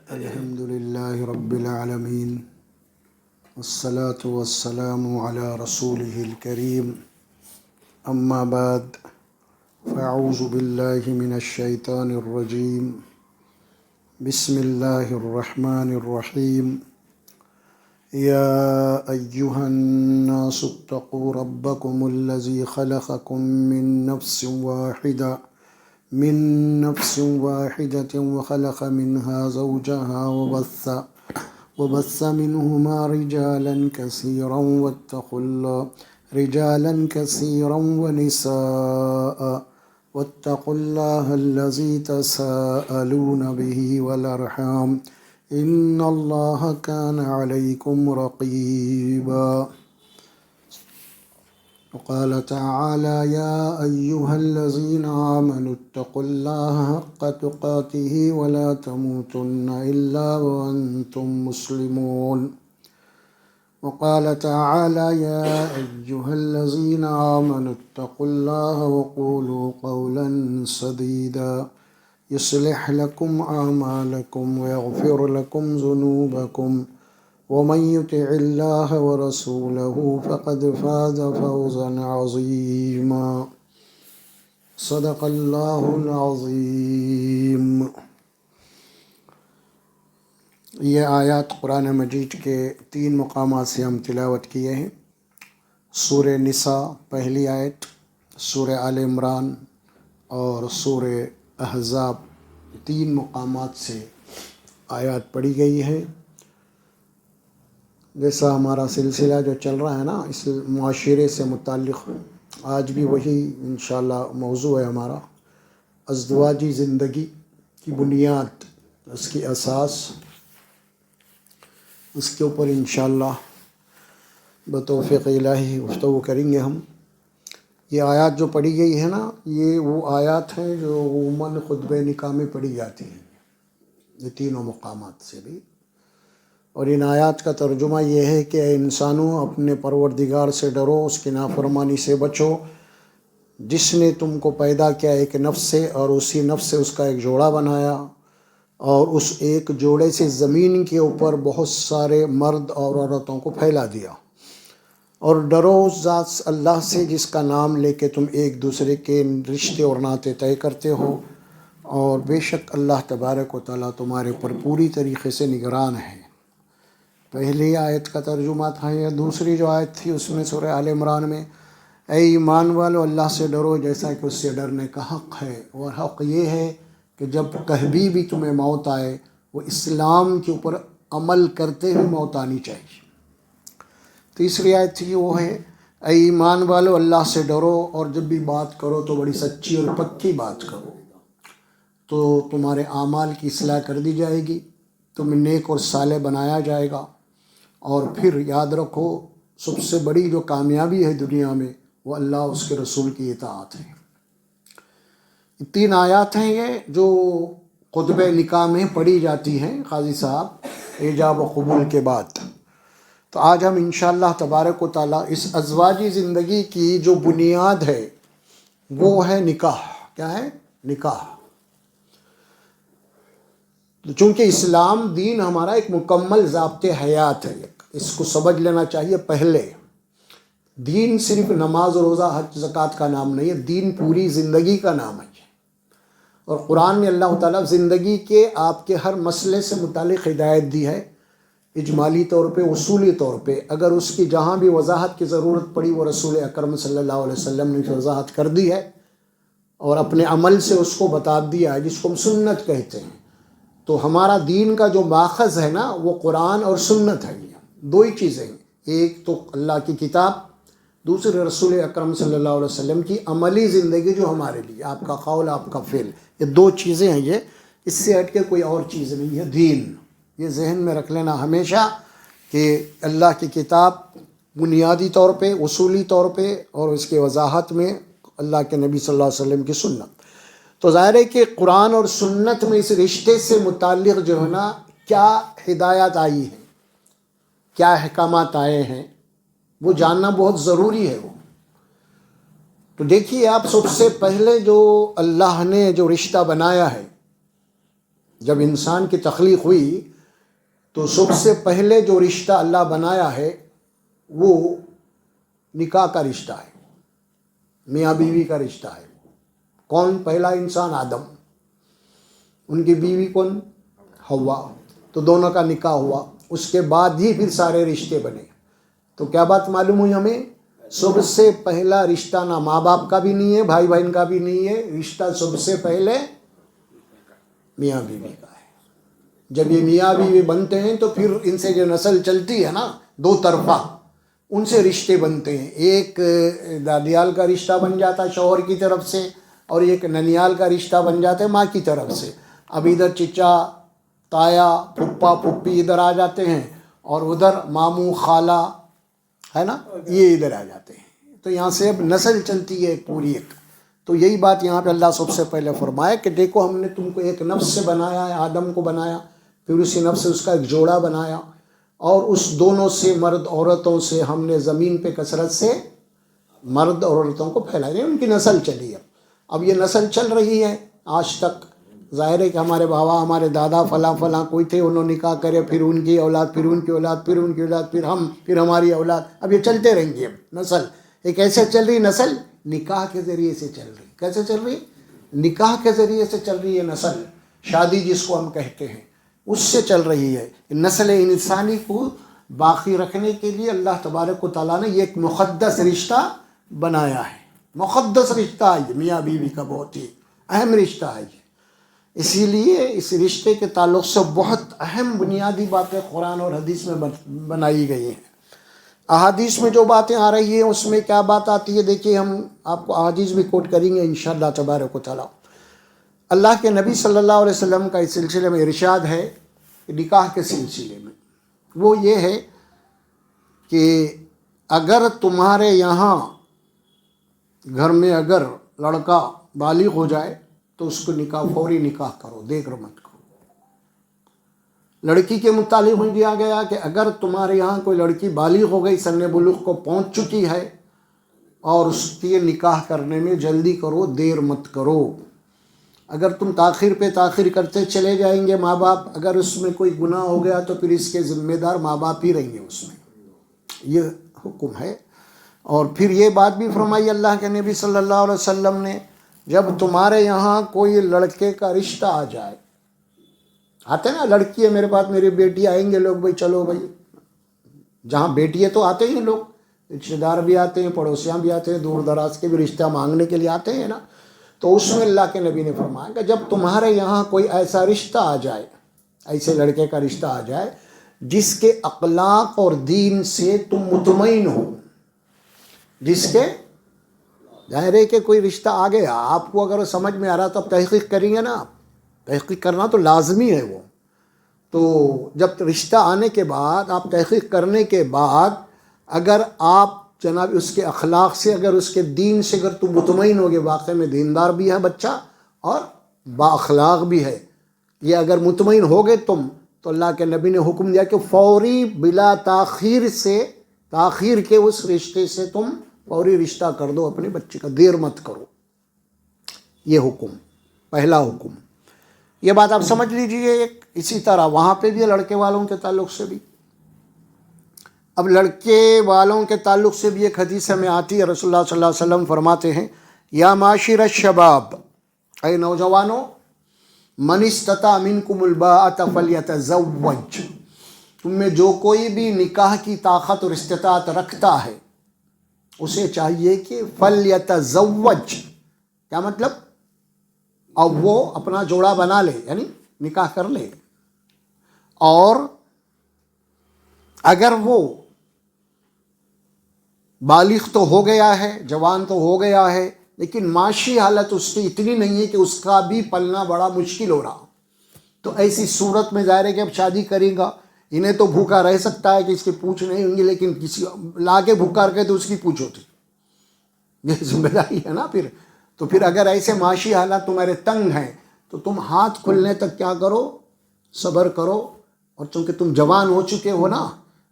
الحمد لله رب العالمين والصلاة والسلام على رسوله الكريم أما بعد فأعوذ بالله من الشيطان الرجيم بسم الله الرحمن الرحيم يا أيها الناس اتقوا ربكم الذي خلقكم من نفس واحدة وخلق منها زوجها وبث منهما رجالا كثيرا ونساء واتقوا الله الذي تساءلون به والأرحام إن الله كان عليكم رقيبا وقال تعالى يا أيها الذين آمنوا اتقوا الله حق تقاته ولا تموتن إلا وأنتم مسلمون وقال تعالى يا أيها الذين آمنوا اتقوا الله وقولوا قولا سديدا يصلح لكم أعمالكم ويغفر لكم ذنوبكم ومن يطع الله ورسوله فقد فاز فوزا عظيما صدق الله العظيم۔ یہ آیات قرآن مجید کے 3 مقامات سے ہم تلاوت کیے ہیں۔ سورہ نساء پہلی آیت، سورہ آل عمران اور سورہ احزاب 3 مقامات سے آیات پڑھی گئی ہے۔ جیسا ہمارا سلسلہ جو چل رہا ہے نا اس معاشرے سے متعلق، آج بھی وہی انشاءاللہ موضوع ہے ہمارا، ازدواجی زندگی کی بنیاد، اس کی اساس، اس کے اوپر انشاءاللہ بتوفیق الہی گفتگو کریں گے ہم۔ یہ آیات جو پڑھی گئی ہے نا، یہ وہ آیات ہیں جو عموماً خطبہ نکاح میں پڑھی جاتی ہیں، یہ تینوں مقامات سے بھی۔ اور ان آیات کا ترجمہ یہ ہے کہ اے انسانوں، اپنے پروردگار سے ڈرو، اس کی نافرمانی سے بچو، جس نے تم کو پیدا کیا ایک نفس سے، اور اسی نفس سے اس کا ایک جوڑا بنایا، اور اس ایک جوڑے سے زمین کے اوپر بہت سارے مرد اور عورتوں کو پھیلا دیا، اور ڈرو اس ذات اللہ سے جس کا نام لے کے تم ایک دوسرے کے رشتے اور ناطے طے کرتے ہو، اور بے شک اللہ تبارک و تعالیٰ تمہارے پر پوری طریقے سے نگران ہے۔ پہلی آیت کا ترجمہ تھا یہ۔ دوسری جو آیت تھی اس میں سورہ آل عمران میں، اے ایمان والو اللہ سے ڈرو جیسا کہ اس سے ڈرنے کا حق ہے، اور حق یہ ہے کہ جب کبھی بھی تمہیں موت آئے وہ اسلام کے اوپر عمل کرتے ہوئے موت آنی چاہیے۔ تیسری آیت تھی وہ ہے، اے ایمان والو اللہ سے ڈرو اور جب بھی بات کرو تو بڑی سچی اور پکی بات کرو، تو تمہارے اعمال کی اصلاح کر دی جائے گی، تمہیں نیک اور صالح بنایا جائے گا، اور پھر یاد رکھو سب سے بڑی جو کامیابی ہے دنیا میں وہ اللہ اس کے رسول کی اطاعت ہے۔ 3 آیات ہیں یہ جو خطبہ نکاح میں پڑھی جاتی ہیں قاضی صاحب ایجاب و قبول کے بعد۔ تو آج ہم انشاءاللہ تبارک و تعالیٰ اس ازواجی زندگی کی جو بنیاد ہے وہ ہے نکاح۔ کیا ہے؟ نکاح۔ چونکہ اسلام دین ہمارا ایک مکمل ضابطِ حیات ہے، اس کو سمجھ لینا چاہیے پہلے۔ دین صرف نماز روزہ حج زکوٰۃ کا نام نہیں ہے، دین پوری زندگی کا نام ہے۔ اور قرآن میں اللہ تعالیٰ زندگی کے آپ کے ہر مسئلے سے متعلق ہدایت دی ہے، اجمالی طور پہ، اصولی طور پہ۔ اگر اس کی جہاں بھی وضاحت کی ضرورت پڑی وہ رسول اکرم صلی اللہ علیہ وسلم نے وضاحت کر دی ہے، اور اپنے عمل سے اس کو بتا دیا ہے، جس کو ہم سنت کہتے ہیں۔ تو ہمارا دین کا جو ماخذ ہے نا وہ قرآن اور سنت ہے۔ یہ 2 ہی چیزیں ہیں، ایک تو اللہ کی کتاب، دوسرے رسول اکرم صلی اللہ علیہ وسلم کی عملی زندگی جو ہمارے لیے، آپ کا قول آپ کا فعل، یہ 2 چیزیں ہیں۔ یہ اس سے ہٹ کے کوئی اور چیز نہیں ہے دین۔ یہ ذہن میں رکھ لینا ہمیشہ کہ اللہ کی کتاب بنیادی طور پہ، اصولی طور پہ، اور اس کے وضاحت میں اللہ کے نبی صلی اللہ علیہ وسلم کی سنت۔ تو ظاہر ہے کہ قرآن اور سنت میں اس رشتے سے متعلق جو ہے نا کیا ہدایات آئی ہیں، کیا احکامات آئے ہیں، وہ جاننا بہت ضروری ہے۔ وہ تو دیکھیے آپ، سب سے پہلے جو اللہ نے جو رشتہ بنایا ہے جب انسان کی تخلیق ہوئی تو سب سے پہلے جو رشتہ اللہ بنایا ہے وہ نکاح کا رشتہ ہے، میاں بیوی کا رشتہ ہے۔ کون پہلا انسان؟ آدم، ان کی بیوی کون؟ حوا، تو دونوں کا نکاح ہوا، اس کے بعد ہی پھر سارے رشتے بنے۔ تو کیا بات معلوم ہوئی ہمیں؟ سب سے پہلا رشتہ نہ ماں باپ کا بھی نہیں ہے، بھائی بہن کا بھی نہیں ہے، رشتہ سب سے پہلے میاں بیوی کا ہے۔ جب یہ میاں بیوی بنتے ہیں تو پھر ان سے جو نسل چلتی ہے نا، دو طرفہ، ان سے رشتے بنتے ہیں۔ ایک دادیال کا رشتہ بن جاتا ہے شوہر کی طرف سے، اور ایک ننیال کا رشتہ بن جاتا ہے ماں کی طرف سے۔ اب ادھر چچا تایا پھپھا پھپھی ادھر آ جاتے ہیں، اور ادھر ماموں خالہ ہے نا، یہ ادھر آ جاتے ہیں۔ تو یہاں سے اب نسل چلتی ہے پوری ایک۔ تو یہی بات یہاں پہ اللہ سب سے پہلے فرمایا کہ دیکھو ہم نے تم کو ایک نفس سے بنایا ہے، آدم کو بنایا، پھر اسی نفس سے اس کا ایک جوڑا بنایا، اور اس دونوں سے مرد عورتوں سے ہم نے زمین پہ کثرت سے مرد اور عورتوں کو پھیلایا، ان کی نسل چلی ہے۔ اب یہ نسل چل رہی ہے آج تک۔ ظاہر ہے کہ ہمارے بابا ہمارے دادا فلاں فلاں کوئی تھے، انہوں نے نکاح کرے، پھر ان کی اولاد، پھر ان کی اولاد، پھر ان کی اولاد، پھر ہم، پھر ہماری اولاد، اب یہ چلتے رہیں گے نسل۔ ایک ایسے چل رہی نسل نکاح کے ذریعے سے چل رہی۔ کیسے چل رہی؟ نکاح کے ذریعے سے چل رہی ہے نسل، شادی جس کو ہم کہتے ہیں، اس سے چل رہی ہے۔ نسل انسانی کو باقی رکھنے کے لیے اللہ تبارک و تعالیٰ نے یہ ایک مقدس رشتہ بنایا ہے۔ مقدس رشتہ ہے یہ، میاں بیوی کا بہت ہی اہم رشتہ ہے یہ۔ اسی لیے اس رشتے کے تعلق سے بہت اہم بنیادی باتیں قرآن اور حدیث میں بنائی گئی ہیں۔ احادیث میں جو باتیں آ رہی ہیں اس میں کیا بات آتی ہے؟ دیکھیے، ہم آپ کو احادیث بھی کوٹ کریں گے انشاءاللہ تبارک و تعالیٰ۔ اللہ کے نبی صلی اللہ علیہ وسلم کا اس سلسلے میں ارشاد ہے کہ نکاح کے سلسلے میں وہ یہ ہے کہ اگر تمہارے یہاں گھر میں اگر لڑکا بالغ ہو جائے تو اس کو فوری نکاح کرو، دیر مت کرو۔ لڑکی کے متعلق بھی دیا گیا کہ اگر تمہارے یہاں کوئی لڑکی بالغ ہو گئی، سن بلوغ کو پہنچ چکی ہے، اور اس کے نکاح کرنے میں جلدی کرو، دیر مت کرو۔ اگر تم تاخیر پہ تاخیر کرتے چلے جائیں گے، ماں باپ اگر اس میں کوئی گناہ ہو گیا تو پھر اس کے ذمہ دار ماں باپ ہی رہیں گے اس میں، یہ حکم ہے۔ اور پھر یہ بات بھی فرمائی اللہ کے نبی صلی اللہ علیہ وسلم نے، جب تمہارے یہاں کوئی لڑکے کا رشتہ آ جائے، آتے نا لڑکی ہے میرے پاس، میری بیٹی، آئیں گے لوگ، بھائی چلو بھائی، جہاں بیٹی ہے تو آتے ہی لوگ، رشتے دار بھی آتے ہیں، پڑوسیاں بھی آتے ہیں، دور دراز کے بھی رشتہ مانگنے کے لیے آتے ہیں نا۔ تو اس میں اللہ کے نبی نے فرمایا کہ جب تمہارے یہاں کوئی ایسا رشتہ آ جائے، ایسے لڑکے کا رشتہ آ جائے جس کے اخلاق اور دین سے تم مطمئن ہو، جس کے، ظاہر ہے کہ کوئی رشتہ آ گیا آپ کو اگر سمجھ میں آ رہا تو آپ تحقیق کریں گے نا، آپ تحقیق کرنا تو لازمی ہے وہ۔ تو جب رشتہ آنے کے بعد، آپ تحقیق کرنے کے بعد، اگر آپ جناب اس کے اخلاق سے، اگر اس کے دین سے اگر تم مطمئن ہوگے واقعی میں دیندار بھی ہے بچہ اور با اخلاق بھی ہے، یہ اگر مطمئن ہوگے تم، تو اللہ کے نبی نے حکم دیا کہ فوری بلا تاخیر سے، تاخیر کے اس رشتے سے تم فوری رشتہ کر دو اپنے بچے کا، دیر مت کرو۔ یہ حکم، پہلا حکم، یہ بات آپ سمجھ لیجئے۔ ایک اسی طرح وہاں پہ بھی لڑکے والوں کے تعلق سے بھی، اب لڑکے والوں کے تعلق سے بھی ایک حدیث میں آتی ہے، رسول اللہ صلی اللہ علیہ وسلم فرماتے ہیں، یا معاشر الشباب، اے نوجوانوں، من استطاع منکم الباءۃ فلیتزوج، تم میں جو کوئی بھی نکاح کی طاقت اور استطاعت رکھتا ہے اسے چاہیے کہ فلیتزوج، کیا مطلب؟ اب وہ اپنا جوڑا بنا لے، یعنی نکاح کر لے۔ اور اگر وہ بالغ تو ہو گیا ہے، جوان تو ہو گیا ہے، لیکن معاشی حالت اس کی اتنی نہیں ہے کہ اس کا بھی پلنا بڑا مشکل ہو رہا، تو ایسی صورت میں ظاہر ہے کہ اب شادی کرے گا، انہیں تو بھوکا رہ سکتا ہے کہ اس کی پوچھ نہیں ہوں گی، لیکن کسی لا کے بھوکا رکھے تو اس کی پوچھ ہوتی، یہ ذمہ داری ہے نا پھر۔ تو پھر اگر ایسے معاشی حالات تمہارے تنگ ہیں تو تم ہاتھ کھلنے تک کیا کرو؟ صبر کرو۔ اور چونکہ تم جوان ہو چکے ہو نا،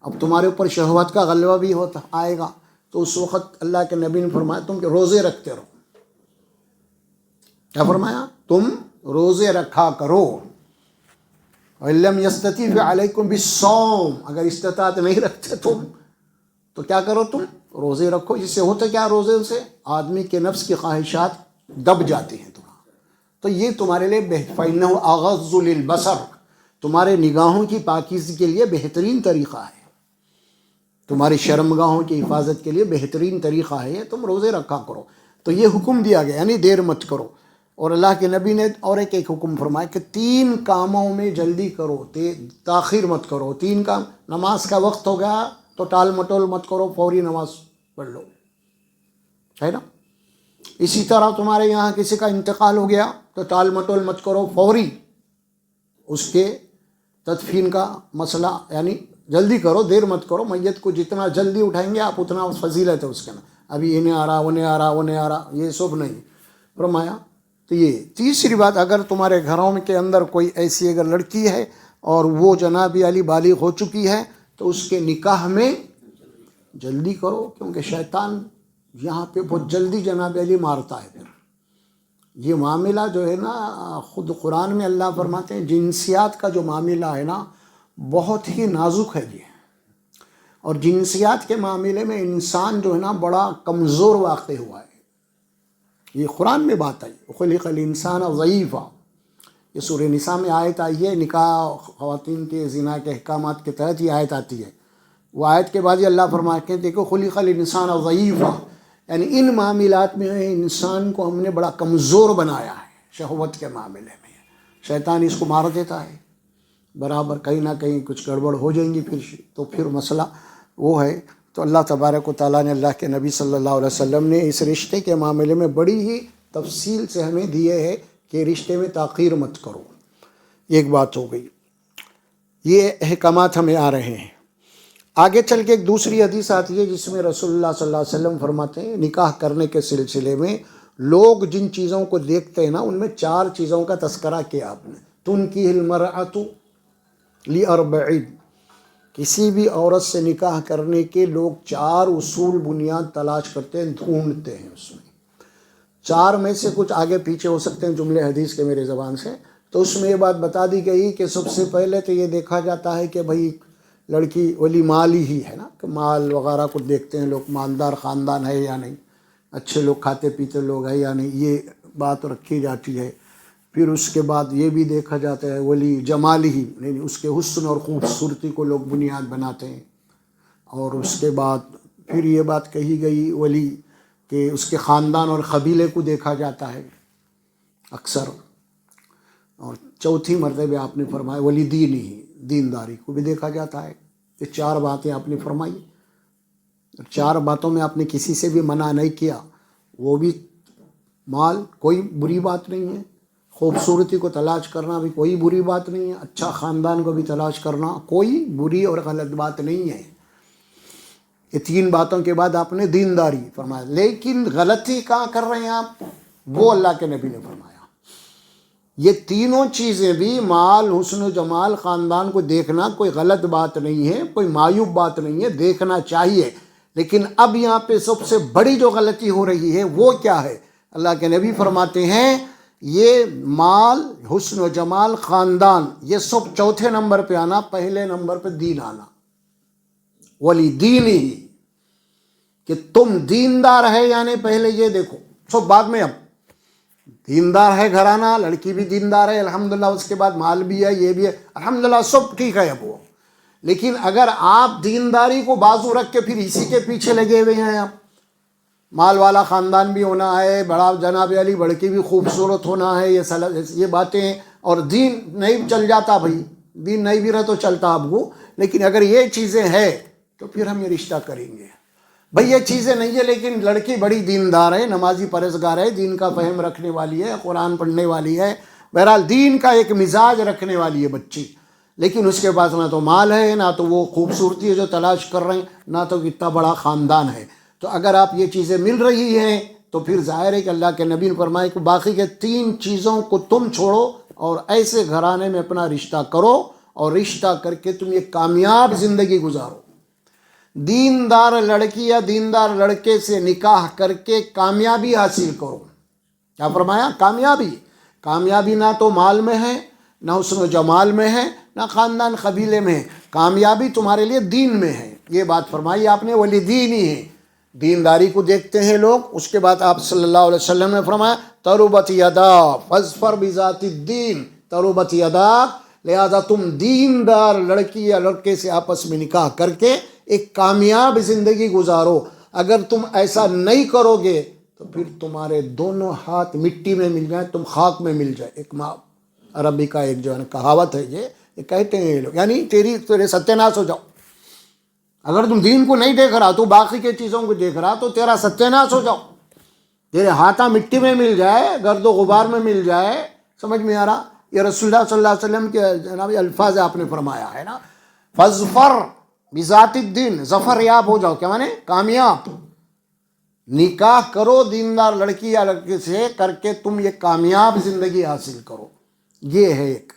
اب تمہارے اوپر شہوت کا غلبہ بھی ہوتا آئے گا، تو اس وقت اللہ کے نبی نے فرمایا تم کہ روزے رکھتے رہو۔ کیا فرمایا؟ تم روزے رکھا کرو۔ وَإِلَّمْ يَسْتَطِعْ فَعَلَيْكُمْ بِالصَّوْمِ، اگر استطاعت نہیں رکھتے تم تو کیا کرو، تم روزے رکھو. جس سے ہوتا کیا، روزے سے آدمی کے نفس کی خواہشات دب جاتی ہیں تمہارا. تو یہ تمہارے لیے فَإِنَّهُ أَغَضُّ لِلْبَصَرِ، تمہارے نگاہوں کی پاکیزگی کے لیے بہترین طریقہ ہے، تمہاری شرمگاہوں کی حفاظت کے لیے بہترین طریقہ ہے، تم روزے رکھا کرو. تو یہ حکم دیا گیا، یعنی دیر مت کرو. اور اللہ کے نبی نے اور ایک حکم فرمایا کہ 3 کاموں میں جلدی کرو، تاخیر مت کرو. 3 کام، نماز کا وقت ہو گیا تو ٹال مٹول مت کرو، فوری نماز پڑھ لو، ہے نا. اسی طرح تمہارے یہاں کسی کا انتقال ہو گیا تو ٹال مٹول مت کرو، فوری اس کے تدفین کا مسئلہ، یعنی جلدی کرو، دیر مت کرو. میت کو جتنا جلدی اٹھائیں گے آپ اتنا فضیلت ہے اس کے نا. ابھی انہیں آ رہا انہیں آ رہا یہ سب نہیں فرمایا. تو یہ تیسری بات، اگر تمہارے گھروں کے اندر کوئی ایسی اگر لڑکی ہے اور وہ جناب علی بالغ ہو چکی ہے تو اس کے نکاح میں جلدی کرو، کیونکہ شیطان یہاں پہ بہت جلدی جناب علی مارتا ہے. پھر یہ معاملہ جو ہے نا، خود قرآن میں اللہ فرماتے ہیں جنسیات کا جو معاملہ ہے نا بہت ہی نازک ہے یہ. اور جنسیات کے معاملے میں انسان جو ہے نا بڑا کمزور واقع ہوا ہے. یہ قرآن میں بات آئی، خلق الانسان ضعیفا، یہ سورہ نساء میں آیت آئی ہے. نکاح خواتین کے زنا کے احکامات کے تحت یہ آیت آتی ہے. وہ آیت کے بعد یہ اللہ فرماتے ہیں دیکھو خلق الانسان ضعیفا، یعنی ان معاملات میں انسان کو ہم نے بڑا کمزور بنایا ہے. شہوت کے معاملے میں شیطان اس کو مار دیتا ہے برابر، کہیں نہ کہیں کچھ گڑبڑ ہو جائیں گی پھر مسئلہ وہ ہے. تو اللہ تبارک و تعالیٰ نے، اللہ کے نبی صلی اللہ علیہ وسلم نے اس رشتے کے معاملے میں بڑی ہی تفصیل سے ہمیں دیے ہے کہ رشتے میں تاخیر مت کرو. ایک بات ہو گئی، یہ احکامات ہمیں آ رہے ہیں. آگے چل کے ایک دوسری حدیث آتی ہے جس میں رسول اللہ صلی اللہ علیہ وسلم فرماتے ہیں نکاح کرنے کے سلسلے میں لوگ جن چیزوں کو دیکھتے ہیں نا ان میں 4 چیزوں کا تذکرہ کیا آپ نے. تنکیح المرأۃ لأربع، کسی بھی عورت سے نکاح کرنے کے لوگ 4 اصول بنیاد تلاش کرتے ہیں، ڈھونڈتے ہیں. اس میں 4 میں سے کچھ آگے پیچھے ہو سکتے ہیں جملے حدیث کے میرے زبان سے. تو اس میں یہ بات بتا دی گئی کہ سب سے پہلے تو یہ دیکھا جاتا ہے کہ بھئی لڑکی ولی مالی ہی ہے نا، کہ مال وغیرہ کو دیکھتے ہیں لوگ، مالدار خاندان ہے یا نہیں، اچھے لوگ کھاتے پیتے لوگ ہیں یا نہیں، یہ بات رکھی جاتی ہے. پھر اس کے بعد یہ بھی دیکھا جاتا ہے ولی جمال ہی، یعنی اس کے حسن اور خوبصورتی کو لوگ بنیاد بناتے ہیں. اور اس کے بعد پھر یہ بات کہی گئی ولی کہ اس کے خاندان اور قبیلے کو دیکھا جاتا ہے اکثر. اور چوتھی مرتبہ آپ نے فرمایا ولی دین ہی، دینداری کو بھی دیکھا جاتا ہے. یہ 4 باتیں آپ نے فرمائی. 4 باتوں میں آپ نے کسی سے بھی منع نہیں کیا. وہ بھی مال کوئی بری بات نہیں ہے، خوبصورتی کو تلاش کرنا بھی کوئی بری بات نہیں ہے، اچھا خاندان کو بھی تلاش کرنا کوئی بری اور غلط بات نہیں ہے. یہ 3 باتوں کے بعد آپ نے دینداری فرمایا. لیکن غلطی کہاں کر رہے ہیں آپ، وہ اللہ کے نبی نے فرمایا. یہ تینوں چیزیں بھی، مال، حسن و جمال، خاندان کو دیکھنا کوئی غلط بات نہیں ہے، کوئی معیوب بات نہیں ہے، دیکھنا چاہیے. لیکن اب یہاں پہ سب سے بڑی جو غلطی ہو رہی ہے وہ کیا ہے؟ اللہ کے نبی فرماتے ہیں یہ مال، حسن و جمال، خاندان، یہ سب چوتھے نمبر پہ آنا، پہلے نمبر پہ دین آنا. ولی دین ہی، کہ تم دیندار ہے یا نہیں پہلے یہ دیکھو. سب بعد میں، اب دیندار ہے گھرانہ، لڑکی بھی دیندار ہے الحمدللہ، اس کے بعد مال بھی ہے، یہ بھی ہے الحمدللہ، سب ٹھیک ہے اب وہ. لیکن اگر آپ دینداری کو بازو رکھ کے پھر اسی کے پیچھے لگے ہوئے ہیں، آپ مال والا خاندان بھی ہونا ہے، بڑا جناب علی لڑکی بھی خوبصورت ہونا ہے، یہ باتیں، اور دین نہیں چل جاتا. بھائی دین نہیں بھی رہا تو چلتا آپ کو، لیکن اگر یہ چیزیں ہیں تو پھر ہم یہ رشتہ کریں گے. بھئی یہ چیزیں نہیں ہے لیکن لڑکی بڑی دیندار ہے، نمازی پرہیزگار ہے، دین کا فہم رکھنے والی ہے، قرآن پڑھنے والی ہے، بہرحال دین کا ایک مزاج رکھنے والی ہے بچی، لیکن اس کے پاس نہ تو مال ہے، نہ تو وہ خوبصورتی ہے جو تلاش کر رہے ہیں، نہ تو اتنا بڑا خاندان ہے. تو اگر آپ یہ چیزیں مل رہی ہیں تو پھر ظاہر ہے کہ اللہ کے نبی نے فرمایا کہ باقی کے 3 چیزوں کو تم چھوڑو اور ایسے گھرانے میں اپنا رشتہ کرو، اور رشتہ کر کے تم ایک کامیاب زندگی گزارو. دیندار لڑکی یا دیندار لڑکے سے نکاح کر کے کامیابی حاصل کرو. کیا فرمایا؟ کامیابی. کامیابی نہ تو مال میں ہے، نہ حسن و جمال میں ہے، نہ خاندان قبیلے میں ہے، کامیابی تمہارے لیے دین میں ہے. یہ بات فرمائی آپ نے، ولی دین ہی ہے. دینداری کو دیکھتے ہیں لوگ. اس کے بعد آپ صلی اللہ علیہ وسلم نے فرمایا تربت یدا فاظفر بذات الدین، تربت یدا، لہذا تم دیندار لڑکی یا لڑکے سے آپس میں نکاح کر کے ایک کامیاب زندگی گزارو. اگر تم ایسا نہیں کرو گے تو پھر تمہارے دونوں ہاتھ مٹی میں مل جائیں، تم خاک میں مل جائے. ایک عربی کا ایک جو ہے کہاوت ہے، یہ کہتے ہیں یہ لوگ، یعنی تیرے ستیہ ناش ہو جاؤ. اگر تم دین کو نہیں دیکھ رہا تو باقی کے چیزوں کو دیکھ رہا تو تیرا ستیہ ناش ہو جاؤ، تیرے ہاتھاں مٹی میں مل جائے، گرد و غبار میں مل جائے. سمجھ میں آ رہا؟ یہ رسول اللہ صلی اللہ علیہ وسلم کے جناب الفاظ آپ نے فرمایا ہے نا، فاظفر بذات الدین، ظفر یاب ہو جاؤ، کیا مانے؟ کامیاب. نکاح کرو دیندار لڑکی یا لڑکے سے، کر کے تم یہ کامیاب زندگی حاصل کرو. یہ ہے ایک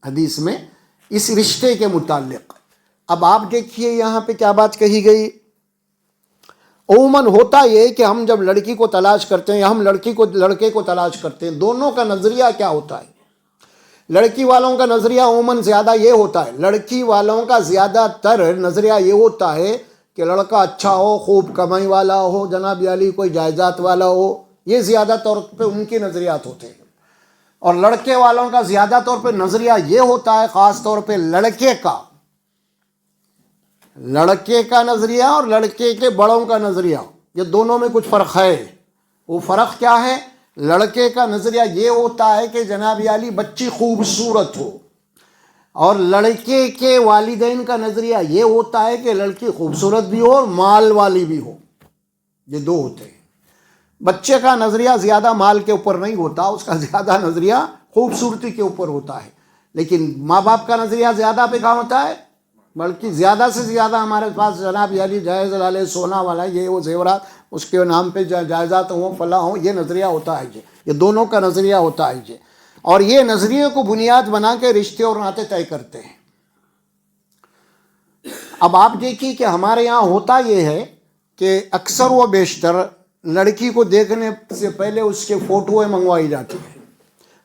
حدیث میں اس رشتے کے متعلق. اب آپ دیکھیے یہاں پہ کیا بات کہی گئی. عموماً ہوتا یہ کہ ہم جب لڑکی کو تلاش کرتے ہیں یا ہم لڑکے کو تلاش کرتے ہیں، دونوں کا نظریہ کیا ہوتا ہے؟ لڑکی والوں کا نظریہ عموماً زیادہ یہ ہوتا ہے، لڑکی والوں کا زیادہ تر نظریہ یہ ہوتا ہے کہ لڑکا اچھا ہو، خوب کمائی والا ہو، جناب علی کوئی جائیداد والا ہو. یہ زیادہ طور پہ ان کے نظریات ہوتے ہیں. اور لڑکے والوں کا زیادہ طور پہ نظریہ یہ ہوتا ہے، خاص طور پہ لڑکے کا نظریہ اور لڑکے کے بڑوں کا نظریہ، یہ دونوں میں کچھ فرق ہے. وہ فرق کیا ہے؟ لڑکے کا نظریہ یہ ہوتا ہے کہ جناب علی بچی خوبصورت ہو، اور لڑکے کے والدین کا نظریہ یہ ہوتا ہے کہ لڑکی خوبصورت بھی ہو اور مال والی بھی ہو. یہ دو ہوتے ہیں. بچے کا نظریہ زیادہ مال کے اوپر نہیں ہوتا، اس کا زیادہ نظریہ خوبصورتی کے اوپر ہوتا ہے. لیکن ماں باپ کا نظریہ زیادہ پہ کہاں ہوتا ہے؟ بلکہ زیادہ سے زیادہ ہمارے پاس جناب علی جائز والے سونا والا، یہ وہ زیورات اس کے نام پہ جائیداد ہوں فلاں ہوں، یہ نظریہ ہوتا ہے. یہ دونوں کا نظریہ ہوتا ہے. اور یہ نظریے کو بنیاد بنا کے رشتے اور ناطے طے کرتے ہیں. اب آپ دیکھیے کہ ہمارے یہاں ہوتا یہ ہے کہ اکثر و بیشتر لڑکی کو دیکھنے سے پہلے اس کے فوٹویں منگوائی جاتی ہیں.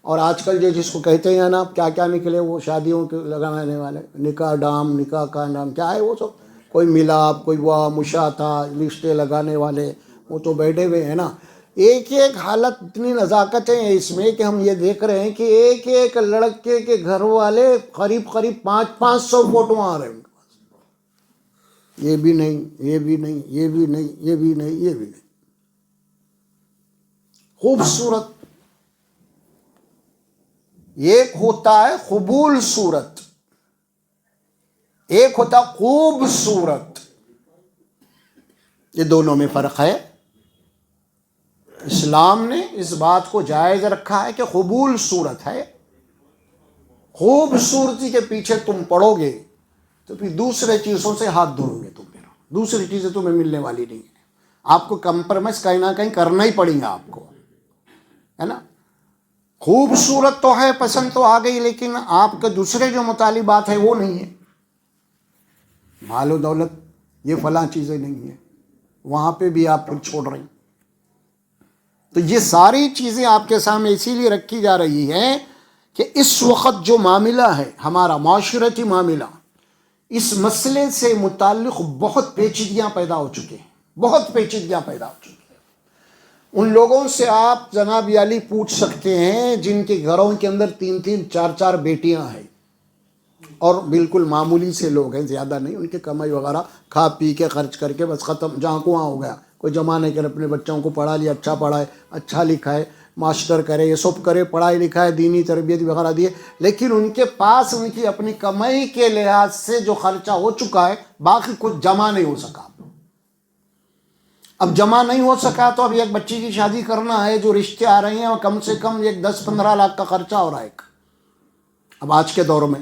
اور آج کل جس کو کہتے ہیں نا کیا کیا نکلے وہ شادیوں کے لگانے والے، نکاح ڈام، نکاح کا نام کیا ہے وہ سب، کوئی ملاپ، کوئی وہ مشاطہ، رشتے لگانے والے، وہ تو بیٹھے ہوئے ہیں نا. ایک ایک حالت اتنی نزاکتیں ہیں اس میں کہ ہم یہ دیکھ رہے ہیں کہ ایک ایک لڑکے کے گھر والے قریب 500 فوٹو آ رہے ہیں. یہ بھی نہیں، یہ بھی نہیں، یہ بھی نہیں، یہ بھی نہیں، یہ بھی نہیں. خوبصورت ایک ہوتا ہے قبول صورت، ایک ہوتا خوبصورت. یہ دونوں میں فرق ہے. اسلام نے اس بات کو جائز رکھا ہے کہ قبول صورت ہے. خوبصورتی کے پیچھے تم پڑو گے تو پھر دوسرے چیزوں سے ہاتھ دھو گے. تم پھر دوسری چیزیں تمہیں ملنے والی نہیں ہیں. آپ کو کمپرومائز کہیں نہ کہیں کرنا ہی پڑیں گا آپ کو، ہے نا. خوبصورت تو ہے، پسند تو آ گئی، لیکن آپ کے دوسرے جو مطالبات ہیں وہ نہیں ہیں. مال و دولت، یہ فلاں چیزیں نہیں ہیں، وہاں پہ بھی آپ پھر چھوڑ رہے ہیں. تو یہ ساری چیزیں آپ کے سامنے اسی لیے رکھی جا رہی ہیں کہ اس وقت جو معاملہ ہے ہمارا معاشرتی معاملہ، اس مسئلے سے متعلق بہت پیچیدگیاں پیدا ہو چکے ہیں، بہت پیچیدگیاں پیدا ہو چکی ہیں. ان لوگوں سے آپ جناب علی پوچھ سکتے ہیں جن کے گھروں کے اندر 3 4 بیٹیاں ہیں اور بالکل معمولی سے لوگ ہیں، زیادہ نہیں، ان کے کمائی وغیرہ کھا پی کے خرچ کر کے بس ختم، جہاں کو وہاں ہو گیا. کوئی جمع نہیں کرے، اپنے بچوں کو پڑھا لیا، اچھا پڑھائے، اچھا لکھائے، ماسٹر کرے، یہ سب کرے، پڑھائی لکھائے، دینی تربیت وغیرہ دیے، لیکن ان کے پاس ان کی اپنی کمائی کے لحاظ سے جو خرچہ ہو چکا ہے باقی کچھ جمع نہیں ہو سکا. اب جمع نہیں ہو سکا تو اب ایک بچی کی شادی کرنا ہے، جو رشتے آ رہے ہیں اور کم سے کم 10-15 لاکھ کا خرچہ ہو رہا ہے. اب آج کے دور میں